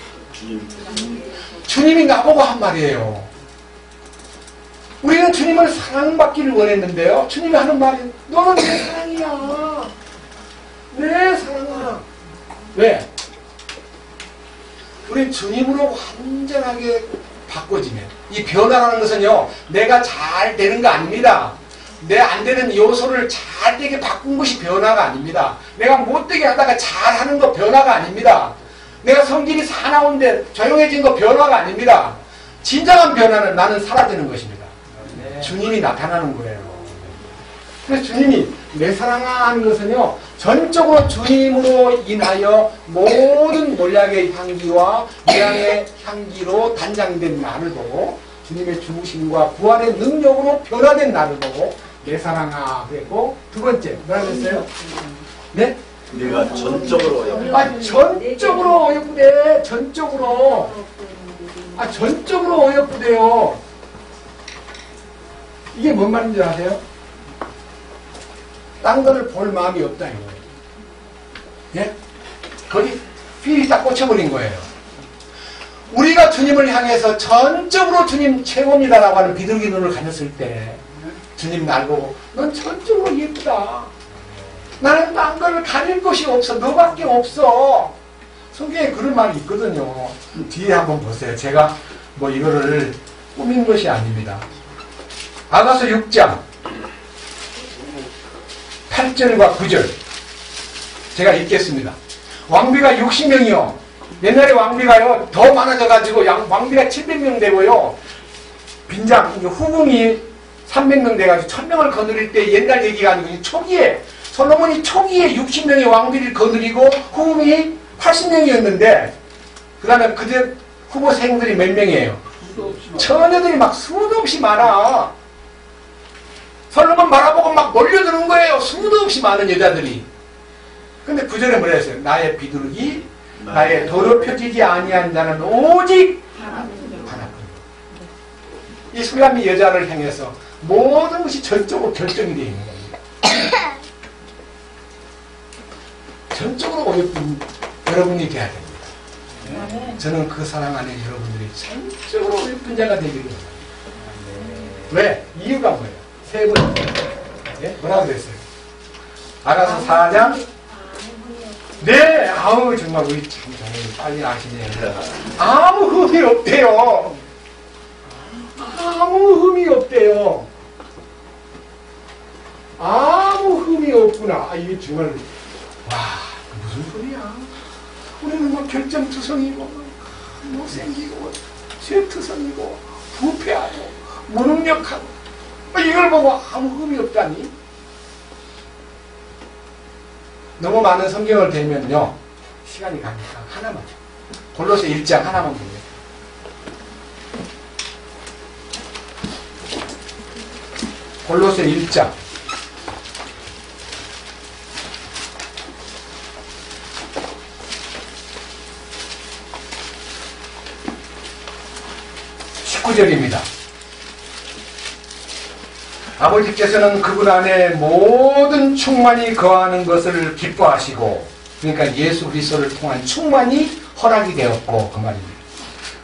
주님이 나보고 한 말이에요. 우리는 주님을 사랑받기를 원했는데요, 주님이 하는 말이 너는 내 사랑이야. 내 사랑아. 왜? 우리 주님으로 완전하게 바꿔지면, 이 변화라는 것은요, 내가 잘 되는 거 아닙니다. 내 안 되는 요소를 잘 되게 바꾼 것이 변화가 아닙니다. 내가 못되게 하다가 잘하는 거 변화가 아닙니다. 내가 성질이 사나운데 조용해진 거 변화가 아닙니다. 진정한 변화는 나는 사라지는 것입니다. 주님이 나타나는 거예요. 그래서 주님이 내 사랑아 하는 것은요, 전적으로 주님으로 인하여 모든 몰약의 향기와 유향의 향기로 단장된 나를 보고, 주님의 죽으심과 부활의 능력으로 변화된 나를 보고 내 사랑아 그랬고, 두 번째 뭐라고 했어요? 네? 내가 전적으로 전적으로 어여쁘대. 전적으로. 전적으로 어여쁘대요. 이게 뭔 말인지 아세요? 딴 거를 볼 마음이 없다 이거예요. 예? 거기 필이 딱 꽂혀버린 거예요. 우리가 주님을 향해서 전적으로 주님 최고입니다라고 하는 비둘기 눈을 가졌을 때, 주님 날 보고 넌 전적으로 예쁘다. 나는 딴 걸 가릴 것이 없어. 너밖에 없어. 성경에 그런 말이 있거든요. 뒤에 한번 보세요. 제가 뭐 이거를 꾸민 것이 아닙니다. 아가서 6장 8절과 9절 제가 읽겠습니다. 왕비가 60명이요. 옛날에 왕비가요 더 많아져가지고 왕비가 700명 되고요, 빈장 후궁이 300명 돼가지고 1000명을 거느릴 때, 옛날 얘기가 아니고 초기에 솔로몬이 초기에 60명의 왕비를 거느리고 후궁이 80명이었는데, 그 다음에 그제 후보 생들이 몇 명이에요? 처녀들이 막 수도 없이 많아. 솔로몬 바라보고 막 몰려드는 거예요. 수도 없이 많은 여자들이. 근데 구절에 뭐라 했어요? 나의 비둘기, 나의 더럽혀지지 아니한 자는 오직 하나뿐이다. 이 술람이 여자를 향해서 모든 것이 전적으로 결정이 되어 있는 겁니다. 전적으로 어여쁜 여러분이 돼야 됩니다. 저는 그 사랑 안에 여러분들이 전적으로 예쁜 자가 되기를 원합니다. 왜? 이유가 뭐예요? 세 번째. 예? 뭐라고 그랬어요? 아가서 4장? 네, 아우, 정말 우리 참 빨리 아시네요. 아무 흠이 없대요. 아무 흠이 없대요. 아무 흠이 없구나. 이게 정말, 와, 무슨 소리야. 우리는 뭐 결정투성이고, 못생기고, 쇠투성이고, 부패하고, 무능력하고, 이걸 보고 아무 흠이 없다니? 너무 많은 성경을 대면요, 시간이 가니까 하나만, 골로새 1장 하나만 보세요. 골로새 1장 19절입니다. 아버지께서는 그분 안에 모든 충만이 거하는 것을 기뻐하시고, 그러니까 예수 그리스도를 통한 충만이 허락이 되었고, 그 말입니다.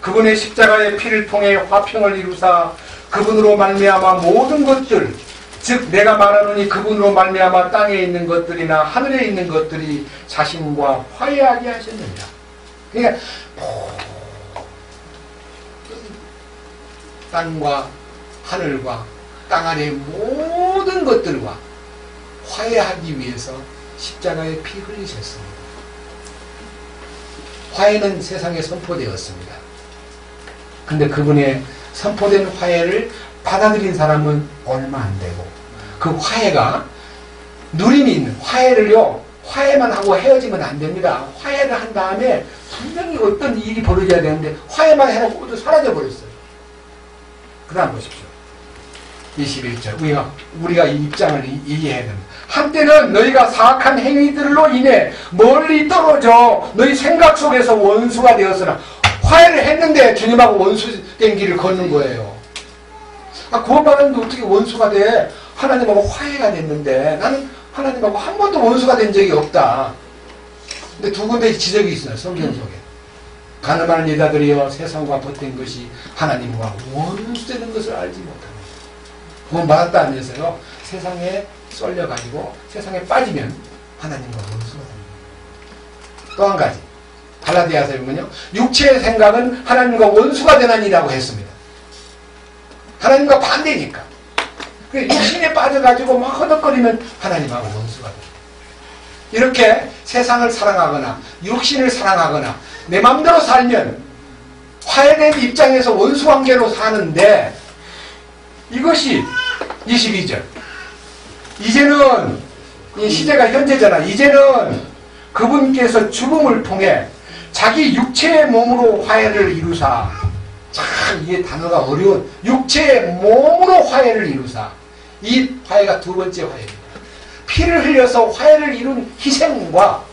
그분의 십자가의 피를 통해 화평을 이루사 그분으로 말미암아 모든 것들, 즉 내가 말하노니 그분으로 말미암아 땅에 있는 것들이나 하늘에 있는 것들이 자신과 화해하게 하셨느니라. 그러니까 땅과 하늘과 땅 아래의 모든 것들과 화해하기 위해서 십자가에 피 흘리셨습니다. 화해는 세상에 선포되었습니다. 근데 그분의 선포된 화해를 받아들인 사람은 얼마 안 되고, 그 화해가 누림이 있는 화해를요, 화해만 하고 헤어지면 안 됩니다. 화해를 한 다음에 분명히 어떤 일이 벌어져야 되는데 화해만 해놓고 모두 사라져버렸어요. 그 다음 보십시오. 21절. 우리가 이 입장을 이해해야 됩니다. 한때는 너희가 사악한 행위들로 인해 멀리 떨어져 너희 생각 속에서 원수가 되었으나, 화해를 했는데 주님하고 원수된 길을 걷는 거예요. 구원받았는데 어떻게 원수가 돼? 하나님하고 화해가 됐는데 나는 하나님하고 한 번도 원수가 된 적이 없다. 근데 두 군데 지적이 있어요. 성경 속에. 가늠한 이다들이여 세상과 벗된 것이 하나님과 원수되는 것을 알지 못하네. 구원받았다 하면서요, 세상에 쏠려가지고 세상에 빠지면 하나님과 원수가 됩니다. 또 한 가지, 갈라디아서에 보면요, 육체의 생각은 하나님과 원수가 되나니라고 했습니다. 하나님과 반대니까. 육신에 빠져가지고 막 허덕거리면 하나님하고 원수가 됩니다. 이렇게 세상을 사랑하거나 육신을 사랑하거나 내 마음대로 살면 화해된 입장에서 원수관계로 사는데, 이것이 22절. 이제는 이 시제가 현재잖아. 이제는 그분께서 죽음을 통해 자기 육체의 몸으로 화해를 이루사. 참 이게 단어가 어려운, 육체의 몸으로 화해를 이루사. 이 화해가 두 번째 화해입니다. 피를 흘려서 화해를 이룬 희생과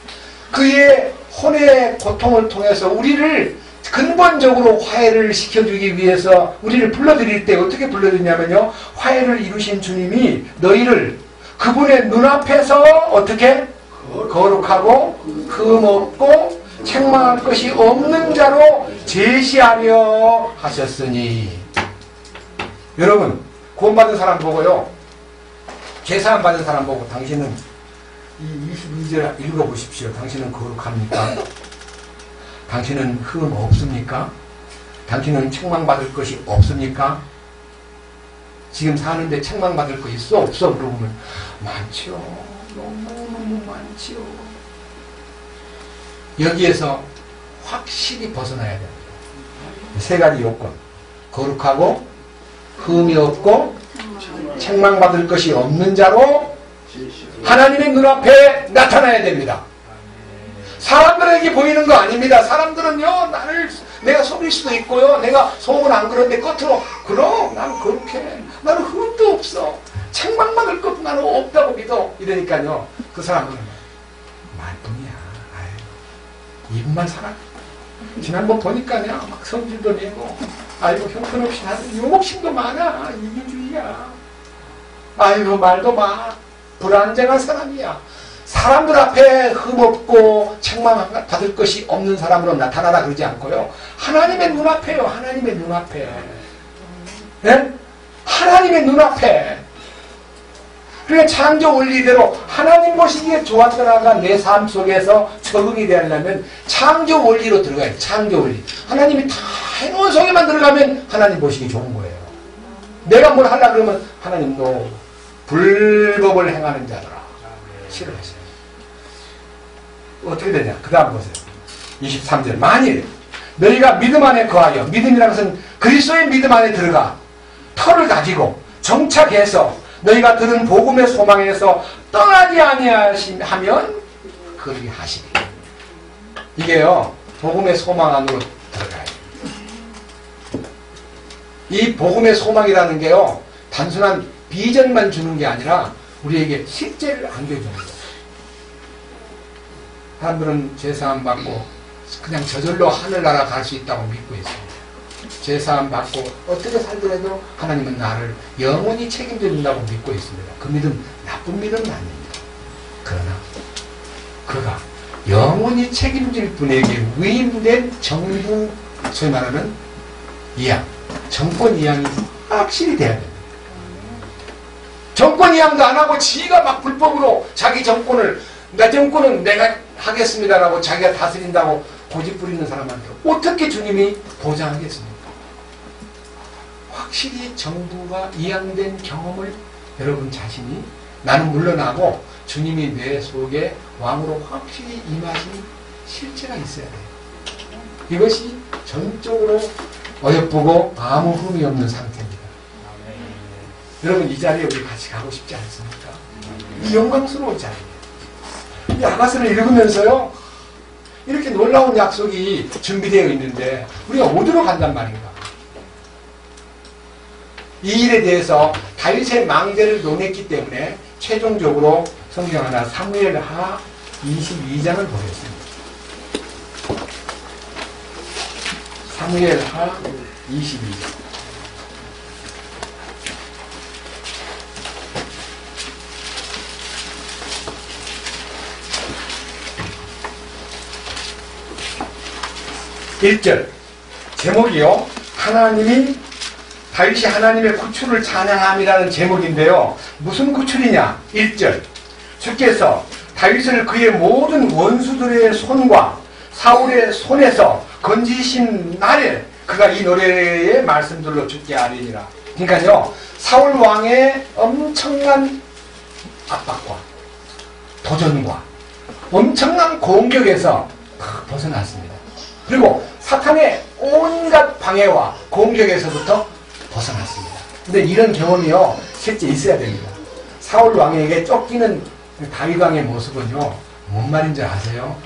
그의 혼의 고통을 통해서 우리를 근본적으로 화해를 시켜주기 위해서 우리를 불러드릴 때 어떻게 불러드리냐면요, 화해를 이루신 주님이 너희를 그분의 눈앞에서 어떻게 거룩하고 흠없고 책망할 것이 없는 자로 제시하려 하셨으니. 여러분, 구원받은 사람 보고요, 제사함 받은 사람 보고 당신은 이 22절 읽어보십시오. 당신은 거룩합니까? 당신은 흠 없습니까? 당신은 책망받을 것이 없습니까? 지금 사는데 책망받을 거 있어? 없어? 물어보면 많지요. 너무너무 많지요. 여기에서 확실히 벗어나야 됩니다. 세 가지 요건. 거룩하고 흠이 없고 책망받을 것이 없는 자로 하나님의 눈앞에 나타나야 됩니다. 사람들에게 보이는 거 아닙니다. 사람들은요, 내가 속일 수도 있고요, 내가 속은 안 그런데 겉으로 그럼 난 그렇게, 나는 흠도 없어, 책망받을 것도 나는 없다고 믿어, 이러니까요, 그 사람은 말뿐이야. 아유, 입만 살아. 지난번 보니까 그냥 막 성질도 내고, 아이고 형편없이 나는 유목심도 많아. 이기주의야. 아이고 말도 마. 불안정한 사람이야. 사람들 앞에 흠없고 책망받을 것이 없는 사람으로 나타나라 그러지 않고요. 하나님의 눈앞에요. 하나님의 눈앞에. 네? 하나님의 눈앞에. 그러니까 창조 원리대로 하나님 보시기에 좋았더라가 내 삶 속에서 적응이 되려면 창조 원리로 들어가야 돼. 창조 원리. 하나님이 다 해놓은 속에만 들어가면 하나님 보시기 좋은 거예요. 내가 뭘 하려고 그러면 하나님 너 불법을 행하는 자들아. 싫어하세요. 어떻게 되냐? 그 다음 보세요. 23절. 만일 너희가 믿음 안에 거하여, 믿음이라는 것은 그리스도의 믿음 안에 들어가 터를 가지고 정착해서 너희가 들은 복음의 소망에서 떠나지 아니하면 그리 하시리. 이게요, 복음의 소망 안으로 들어가요. 이 복음의 소망이라는 게요, 단순한 비전만 주는 게 아니라 우리에게 실제를 안겨주는 거예요. 사람들은 죄사함 받고 그냥 저절로 하늘나라 갈 수 있다고 믿고 있습니다. 죄사함 받고 어떻게 살더라도 하나님은 나를 영원히 책임져 준다고 믿고 있습니다. 그 믿음 나쁜 믿음은 아닙니다. 그러나 그가 영원히 책임질 분에게 위임된 정부, 소위 말하는 이양, 정권 이양이 확실히 돼야 됩니다. 정권 이양도 안 하고 지가 막 불법으로 자기 정권을, 내 정권은 내가 하겠습니다라고 자기가 다스린다고 고집 부리는 사람한테 어떻게 주님이 보장하겠습니까? 확실히 정부가 이양된 경험을 여러분 자신이, 나는 물러나고 주님이 내 속에 왕으로 확실히 임하신 실체가 있어야 돼요. 이것이 전적으로 어여쁘고 아무 흠이 없는 상태입니다. 여러분 이 자리에 우리 같이 가고 싶지 않습니까? 이 영광스러운 자리에. 이 아가서를 읽으면서요, 이렇게 놀라운 약속이 준비되어 있는데 우리가 어디로 간단 말인가? 이 일에 대해서 다윗의 망대를 논했기 때문에 최종적으로 성경 하나 사무엘하 22장을 보겠습니다. 사무엘하 22장. (1절) 제목이요, 다윗이 하나님의 구출을 찬양함이라는 제목인데요, 무슨 구출이냐? 1절, 주께서 다윗을 그의 모든 원수들의 손과 사울의 손에서 건지신 날에 그가 이 노래의 말씀들로 주께 아뢰니라. 그러니까요, 사울 왕의 엄청난 압박과 도전과 엄청난 공격에서 벗어났습니다. 그리고 사탄의 온갖 방해와 공격에서부터 벗어났습니다. 근데 이런 경험이요, 실제 있어야 됩니다. 사울 왕에게 쫓기는 다윗 왕의 모습은요, 뭔 말인지 아세요?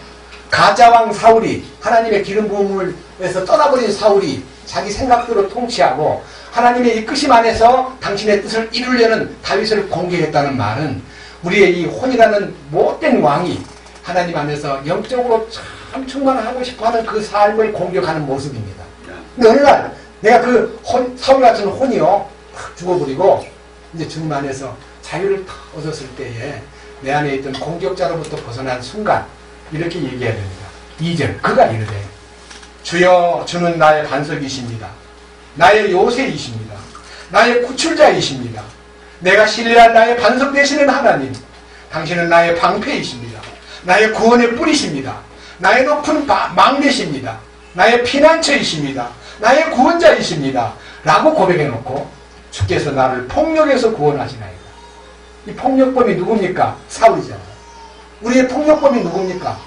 가짜왕 사울이, 하나님의 기름 부음을에서 떠나버린 사울이 자기 생각대로 통치하고 하나님의 이끄심 안에서 당신의 뜻을 이루려는 다윗을 공격했다는 말은, 우리의 이 혼이라는 못된 왕이 하나님 안에서 영적으로 참 충만하고 싶어하는 그 삶을 공격하는 모습입니다. 근데 어느 날 내가 그 사울 같은 혼이요 탁 죽어버리고 이제 주님 안에서 자유를 탁 얻었을 때에 내 안에 있던 공격자로부터 벗어난 순간 이렇게 얘기해야 됩니다. 2절, 그가 이르되 주여, 주는 나의 반석이십니다. 나의 요새이십니다. 나의 구출자이십니다. 내가 신뢰할 나의 반석 되시는 하나님, 당신은 나의 방패이십니다. 나의 구원의 뿌리십니다. 나의 높은 망대십니다. 나의 피난처이십니다. 나의 구원자이십니다. 라고 고백해놓고 주께서 나를 폭력에서 구원하시나이다. 이 폭력범이 누굽니까? 사울이잖아요. 우리의 폭력범이 누굽니까?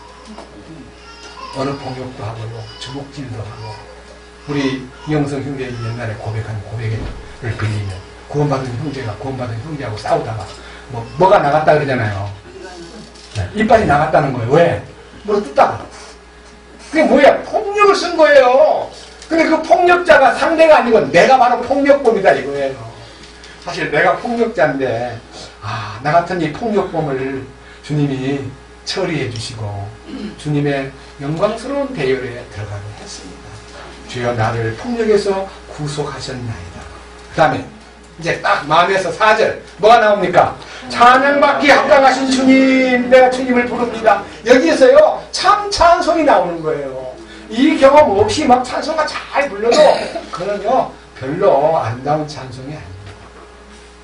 어느 폭력도 하고요, 주먹질도 하고, 우리 이영성 형제가 옛날에 고백한 고백을 빌리면 구원받은 형제가 구원받은 형제하고 싸우다가 뭐가 나갔다 그러잖아요. 네, 이빨이 나갔다는 거예요. 왜? 뭐 뜯다가. 그게 뭐야? 폭력을 쓴 거예요. 근데 그 폭력자가 상대가 아니고 내가 바로 폭력범이다 이거예요. 사실 내가 폭력자인데, 나 같은 이 폭력범을 주님이 처리해 주시고 주님의 영광스러운 대열에 들어가게 했습니다. 주여, 나를 폭력에서 구속하셨나이다. 그 다음에 이제 딱 마음에서 4절 뭐가 나옵니까? 찬양받기 합당하신 주님, 내가 주님을 부릅니다. 여기에서요 참 찬송이 나오는 거예요. 이 경험 없이 막 찬송가 잘 불러도 그건요 별로 아름다운 찬송이 아닙니다.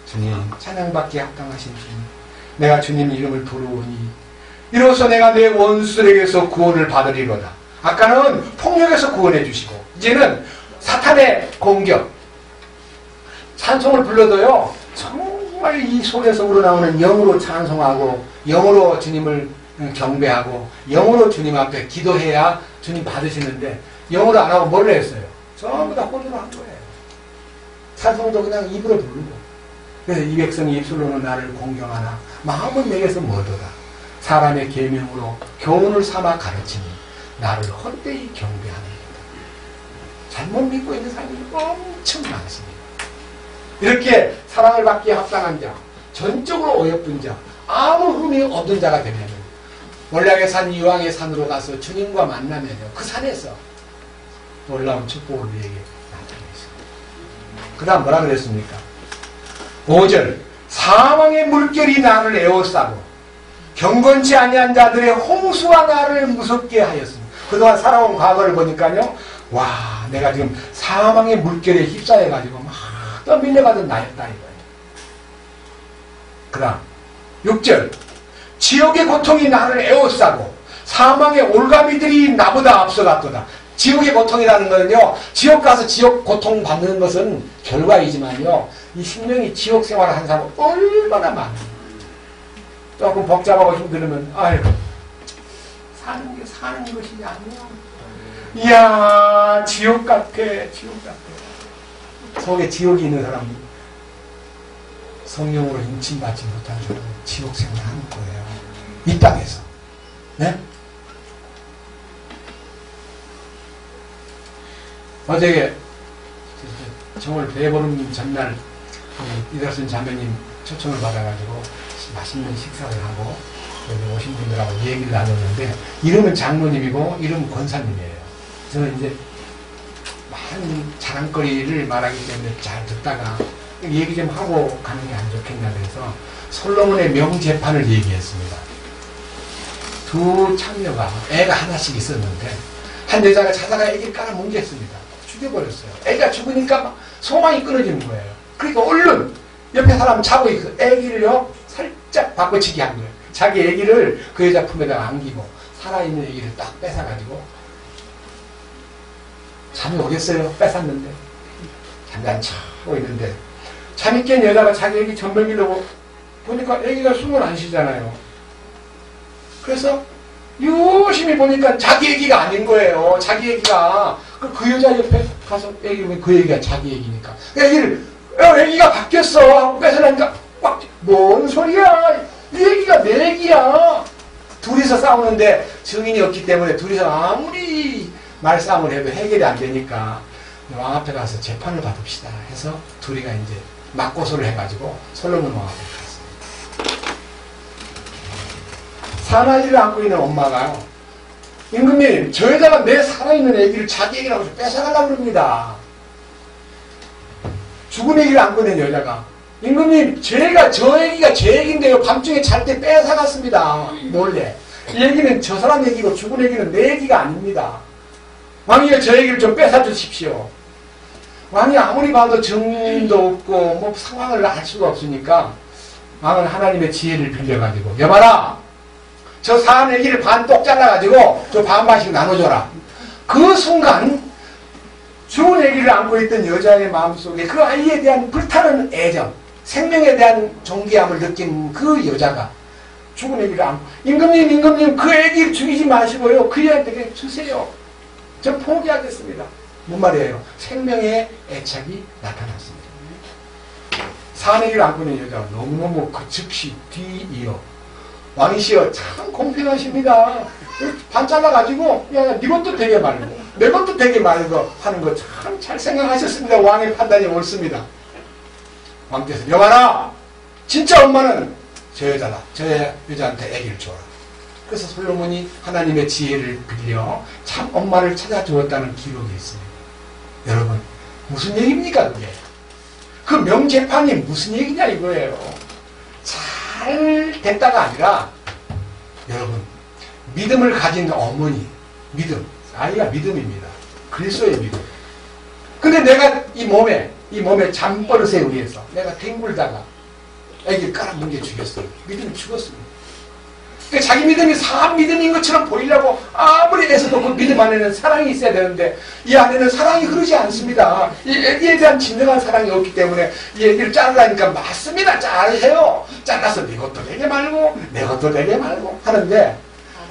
주님, 찬양받기 합당하신 주님, 내가 주님 이름을 부르오니 이로써 내가 내 원수들에게서 구원을 받으리로다. 아까는 폭력에서 구원해 주시고 이제는 사탄의 공격. 찬송을 불러도요 정말 이 속에서 우러나오는 영으로 찬송하고 영으로 주님을 경배하고 영으로 주님 앞에 기도해야 주님 받으시는데 영어로 안 하고 뭘 했어요? 전부 다 혼으로 한 거예요. 찬송도 그냥 입으로 부르고. 그래서 이 백성이 입술로는 나를 공경하나 마음은 내게서 멀더라. 사람의 계명으로 교훈을 삼아 가르치니 나를 헛되이 경배하느니라. 잘못 믿고 있는 사람이 엄청 많습니다. 이렇게 사랑을 받기에 합당한 자, 전적으로 어여쁜 자, 아무 흠이 없는 자가 되면 몰락의 산 유황의 산으로 가서 주님과 만나면요 그 산에서 놀라운 축복을 우리에게 나타내겠습니다. 그 다음 뭐라 그랬습니까? 5절 사망의 물결이 나를 에워싸고 경건치 아니한 자들의 홍수가 나를 무섭게 하였습니다. 그동안 살아온 과거를 보니까요 와 내가 지금 사망의 물결에 휩싸여가지고 막 떠밀려가던 나였다 이거예요. 그 다음 6절 지옥의 고통이 나를 에워싸고 사망의 올가미들이 나보다 앞서갔도다. 지옥의 고통이라는 거는요 지옥 가서 지옥 고통 받는 것은 결과이지만요 이 심령이 지옥 생활을 한 사람은 얼마나 많아요. 조금 복잡하고 힘들으면 아이고 사는 것이 아니야. 이야 지옥 같아 지옥 같아. 속에 지옥이 있는 사람은 성령으로 인침받지 못한 사람은 지옥 생활을 하는 거예요. 이 땅에서. 네? 어제 정월 배보름 전날 이달순 자매님 초청을 받아가지고 맛있는 식사를 하고 여기 오신 분들하고 얘기를 나눴는데 이름은 장로님이고 이름은 권사님이에요. 저는 이제 많은 자랑거리를 말하기 때문에 잘 듣다가 얘기 좀 하고 가는 게 안 좋겠냐 그래서 솔로몬의 명재판을 얘기했습니다. 두 창녀가 애가 하나씩 있었는데 한 여자가 자다가 애기를 깔아뭉갰습니다. 죽여버렸어요. 애가 죽으니까 막 소망이 끊어지는 거예요. 그러니까 얼른 옆에 사람 자고 있어 애기를요 살짝 바꿔치기 한 거예요. 자기 애기를 그 여자 품에다가 안기고 살아있는 애기를 딱 뺏어가지고 잠이 오겠어요. 뺏었는데 잠이 안 차고 있는데 잠이 깬 여자가 자기 애기 젖먹이려고 보니까 애기가 숨을 안 쉬잖아요. 그래서 유심히 보니까 자기 애기가 아닌 거예요. 자기 애기가 그 여자 옆에 가서 애기 그 애기가 자기 애기니까 애기를 애기가 바뀌었어 하고 뺏어나니까 뭔 소리야 이 애기가 내 애기야. 둘이서 싸우는데 증인이 없기 때문에 둘이서 아무리 말싸움을 해도 해결이 안 되니까 왕 앞에 가서 재판을 받읍시다 해서 둘이가 이제 맞고소를 해가지고 솔로몬 왕 앞에 갔습니다. 사나이를 안고 있는 엄마가요 임금님 저 여자가 내 살아있는 애기를 자기 애기라고 뺏어가려고 그럽니다. 죽은 애기를 안고 있는 여자가 임금님 저 애기가 제 애기인데요 밤중에 잘 때 뺏어갔습니다. 몰래 이 애기는 저 사람 애기고 죽은 애기는 내 애기가 아닙니다. 왕이여 저 애기를 좀 뺏어 주십시오. 왕이 아무리 봐도 증인도 없고 뭐 상황을 알 수가 없으니까 왕은 하나님의 지혜를 빌려가지고 여봐라 저 사람 애기를 반 똑 잘라가지고 저 반반씩 나눠줘라. 그 순간 죽은 애기를 안고 있던 여자의 마음속에 그 아이에 대한 불타는 애정 생명에 대한 존귀함을 느낀 그 여자가 죽은 애기를 안고 임금님 그 애기를 죽이지 마시고요 그 애한테 주세요. 저 포기하겠습니다. 뭔 말이에요? 생명의 애착이 나타났습니다. 사내기를 안고 있는 여자가 너무너무 그 즉시 뒤이어 왕이시여 참 공평하십니다. 반 잘라가지고 야 네 것도 되게 말고 내 것도 되게 말고 하는 거 참 잘 생각하셨습니다. 왕의 판단이 옳습니다. 왕께서 여봐라 진짜 엄마는 저 여자다. 저 여자한테 아기를 줘라. 그래서 솔로몬이 하나님의 지혜를 빌려 참 엄마를 찾아주었다는 기록이 있습니다. 여러분 무슨 얘기입니까 그게? 그 명재판이 무슨 얘기냐 이거예요. 잘 됐다가 아니라 여러분 믿음을 가진 어머니 믿음 아이가 믿음입니다. 그리스도의 믿음. 근데 내가 이 몸에 잠버릇에 의해서 내가 뒹굴다가 애기를 깔아뭉개 죽였어요. 믿음이 죽었습니다. 그러니까 자기 믿음이 사람 믿음인 것처럼 보이려고 아무리 애써도 그 믿음 안에는 사랑이 있어야 되는데 이 안에는 사랑이 흐르지 않습니다. 이 애기에 대한 진정한 사랑이 없기 때문에 이 애기를 자르라니까 맞습니다. 자르세요. 잘라서 네 것도 내게 말고 내 것도 내게 말고 하는데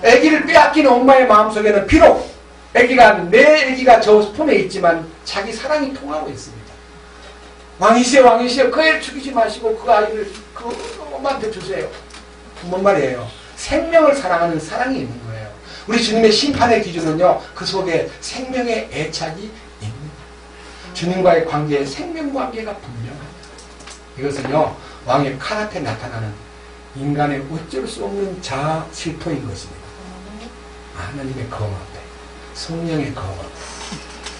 애기를 빼앗기는 엄마의 마음속에는 비록 내 애기가 저 품에 있지만 자기 사랑이 통하고 있습니다. 왕이시여 그 애를 죽이지 마시고 그 아이를 그 엄마한테 주세요. 뭔 말이에요? 생명을 사랑하는 사랑이 있는 거예요. 우리 주님의 심판의 기준은요, 그 속에 생명의 애착이 있는 주님과의 관계에 생명관계가 분명합니다. 이것은요, 왕의 칼 앞에 나타나는 인간의 어쩔 수 없는 자아 실토인 것입니다. 하나님의 검 앞에, 성령의 검 앞에.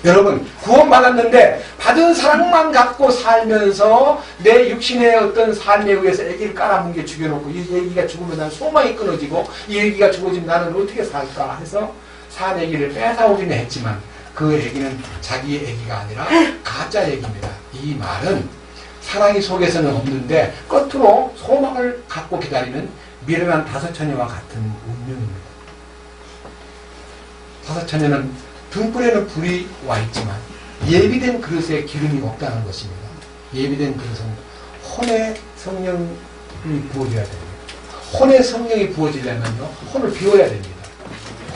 여러분, 구원받았는데 받은 사랑만 갖고 살면서 내 육신의 어떤 삶에 의해서 애기를 깔아뭉개 죽여놓고 이 애기가 죽으면 난 소망이 끊어지고 이 애기가 죽어지면 나는 어떻게 살까 해서 산 애기를 뺏어오기는 했지만 그 애기는 자기의 애기가 아니라 가짜 애기입니다. 이 말은 사랑이 속에서는 없는데 겉으로 소망을 갖고 기다리는 미련한 다섯 처녀와 같은 운명입니다. 다섯 처녀는 등불에는 불이 와 있지만 예비된 그릇에 기름이 없다는 것입니다. 예비된 그릇은 혼의 성령이 부어져야 됩니다. 혼의 성령이 부어지려면요, 혼을 비워야 됩니다.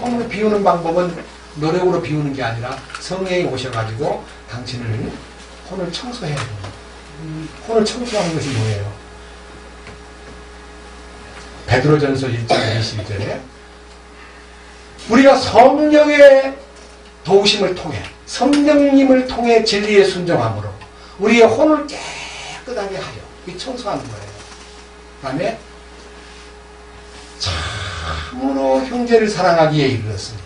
혼을 비우는 방법은 노력으로 비우는 게 아니라 성령이 오셔가지고 당신을 혼을 청소해야 됩니다. 혼을 청소하는 것이 뭐예요? 베드로전서 1장 22절에 우리가 성령의 도우심을 통해 성령님을 통해 진리에 순종함으로 우리의 혼을 깨끗하게 하여 이 청소하는 거예요. 그 다음에 참으로 형제를 사랑하기에 이르렀으니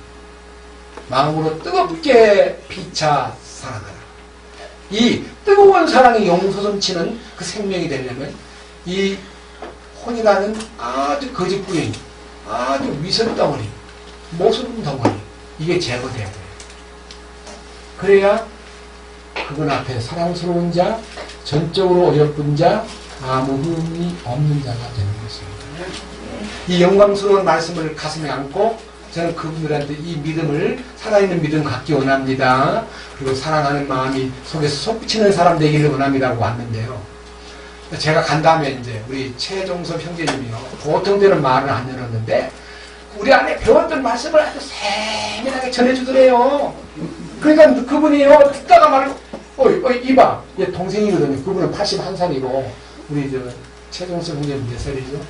마음으로 뜨겁게 피차 사랑하라. 이 뜨거운 사랑이 용솟음치는 그 생명이 되려면 이 혼이라는 아주 거짓부인 아주 위선덩어리 모순 덩어리 이게 제거돼야 돼요. 그래야 그분 앞에 사랑스러운 자, 전적으로 어여쁜 자, 아무 흠이 없는 자가 되는 것입니다. 이 영광스러운 말씀을 가슴에 안고 저는 그분들한테 이 믿음을 살아있는 믿음 갖기 원합니다. 그리고 사랑하는 마음이 속에서 솟구치는 사람 되기를 원합니다고 왔는데요. 제가 간 다음에 이제 우리 최종섭 형제님이요. 보통 때는 말을 안 열었는데 우리 안에 배웠던 말씀을 아주 세밀하게 전해주더래요. 그러니까 그분이요, 듣다가 말고, 이봐. 얘 동생이거든요. 그분은 81살이고, 우리 최종섭 형제님 몇 살이죠?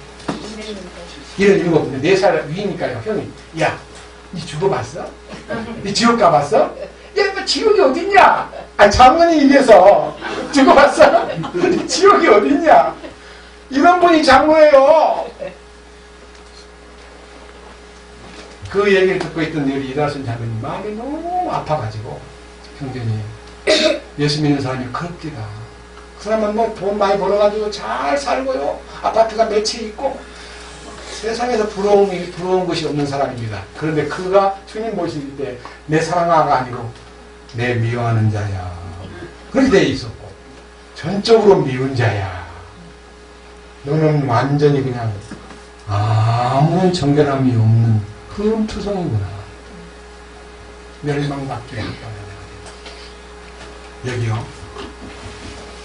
77, 4살 위니까요, 형이. 야, 니 죽어봤어? 니 지옥 가봤어? 야, 너 지옥이 어딨냐? 아니, 장모님 입에서 죽어봤어? 니 지옥이 어딨냐? 이런 분이 장모예요. 그 얘기를 듣고 있던 우리 이다순 장모님 마음이 너무 아파가지고 형제님 예수 믿는 사람이 그럽디다. 그 사람은 뭐 돈 많이 벌어가지고 잘 살고요. 아파트가 몇 채 있고 세상에서 부러운 것이 없는 사람입니다. 그런데 그가 주님 모실 때 내 사랑아가 아니고 내 미워하는 자야. 그렇게 돼 있었고 전적으로 미운 자야. 너는 완전히 그냥 아무런 정결함이 없는 흠투성이구나. 멸망받게 할 거야. 여기요.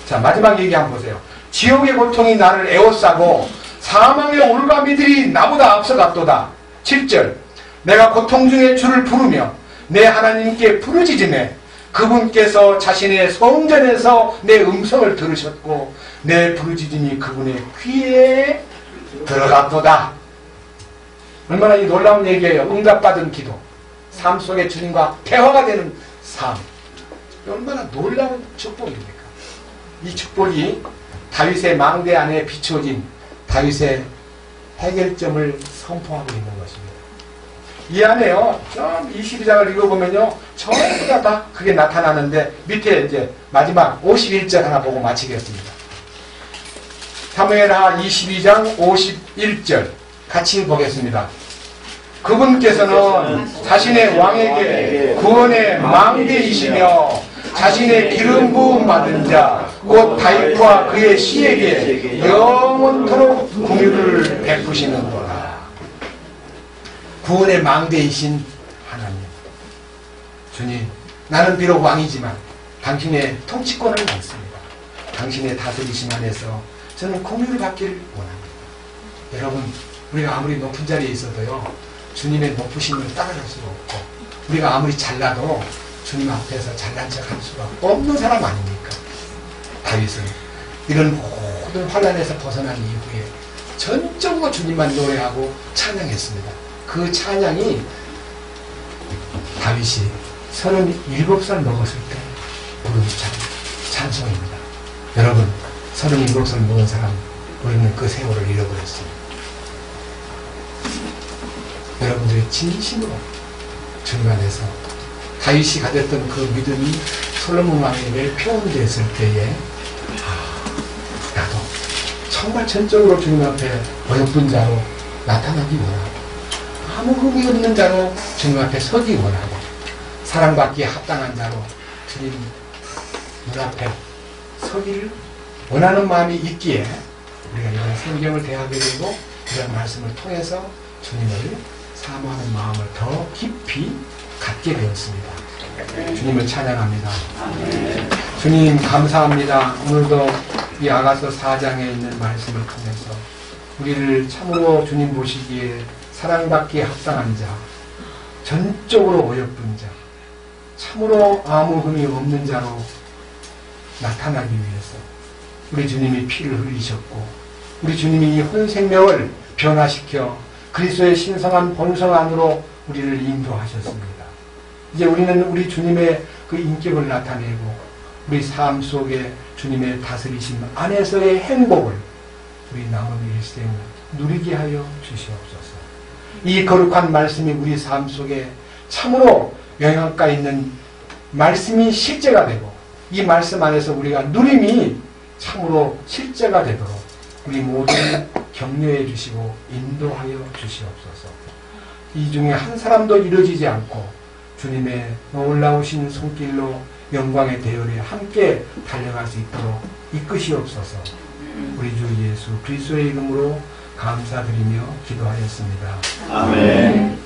자, 마지막 얘기 한번 보세요. 지옥의 고통이 나를 에워싸고 사망의 올가미들이 나보다 앞서갔도다. 7절. 내가 고통 중에 주를 부르며 내 하나님께 부르짖으매 그분께서 자신의 성전에서 내 음성을 들으셨고 내 부르짖음이 그분의 귀에 들어갔도다. 얼마나 이 놀라운 얘기예요. 응답받은 기도. 삶 속에 주님과 대화가 되는 삶. 얼마나 놀라운 축복입니까? 이 축복이 다윗의 망대 안에 비춰진 다윗의 해결점을 선포하고 있는 것입니다. 이 안에요, 좀 22장을 읽어보면요, 전부 다 그게 나타나는데, 밑에 이제 마지막 51절 하나 보고 마치겠습니다. 사무엘하 22장 51절 같이 보겠습니다. 그분께서는 자신의 왕에게 구원의 망대이시며 자신의 기름 부음 받은 자 곧 다윗과 그의 씨에게 영원토록 긍휼을 베푸시는도다. 구원의 망대이신 하나님, 주님, 나는 비록 왕이지만 당신의 통치권을 받습니다. 당신의 다스리심 안에서 저는 긍휼을 받기를 원합니다. 여러분, 우리가 아무리 높은 자리에 있어도요, 주님의 높으심을 따라갈 수가 없고, 우리가 아무리 잘나도 주님 앞에서 잘난 척할 수가 없는 사람 아닙니까? 다윗은 이런 모든 환난에서 벗어난 이후에 전적으로 주님만 노래하고 찬양했습니다. 그 찬양이 다윗이 37살 먹었을 때 부른 찬송입니다. 여러분, 37살 먹은 사람, 우리는 그 세월을 잃어버렸습니다. 여러분들이 진심으로 주님 안에서 다윗이 가졌던 그 믿음이 솔로몬 왕에게 표현됐을 때에 나도 정말 전적으로 주님 앞에 어여쁜 자로 나타나기 원하고 아무 흠이 없는 자로 주님 앞에 서기 원하고 사랑받기에 합당한 자로 주님 눈앞에 서기를 원하는 마음이 있기에 우리가 이런 성경을 대하게 되고 이런 말씀을 통해서 주님을 사모하는 마음을 더 깊이 갖게 되었습니다. 주님을 찬양합니다. 주님 감사합니다. 오늘도 이 아가서 4장에 있는 말씀을 통해서 우리를 참으로 주님 보시기에 사랑받기에 합당한 자, 전적으로 어여쁜 자, 참으로 아무 흠이 없는 자로 나타나기 위해서 우리 주님이 피를 흘리셨고 우리 주님이 이 혼생명을 변화시켜 그리스도의 신성한 본성 안으로 우리를 인도하셨습니다. 이제 우리는 우리 주님의 그 인격을 나타내고 우리 삶 속에 주님의 다스리심 안에서의 행복을 우리 남은 일생 누리게 하여 주시옵소서. 이 거룩한 말씀이 우리 삶 속에 참으로 영향가 있는 말씀이 실제가 되고 이 말씀 안에서 우리가 누림이 참으로 실제가 되도록 우리 모두를 격려해 주시고 인도하여 주시옵소서. 이 중에 한 사람도 이루어지지 않고 주님의 놀라우신 손길로 영광의 대열에 함께 달려갈 수 있도록 이끄시옵소서. 우리 주 예수 그리스도의 이름으로 감사드리며 기도하였습니다. 아멘.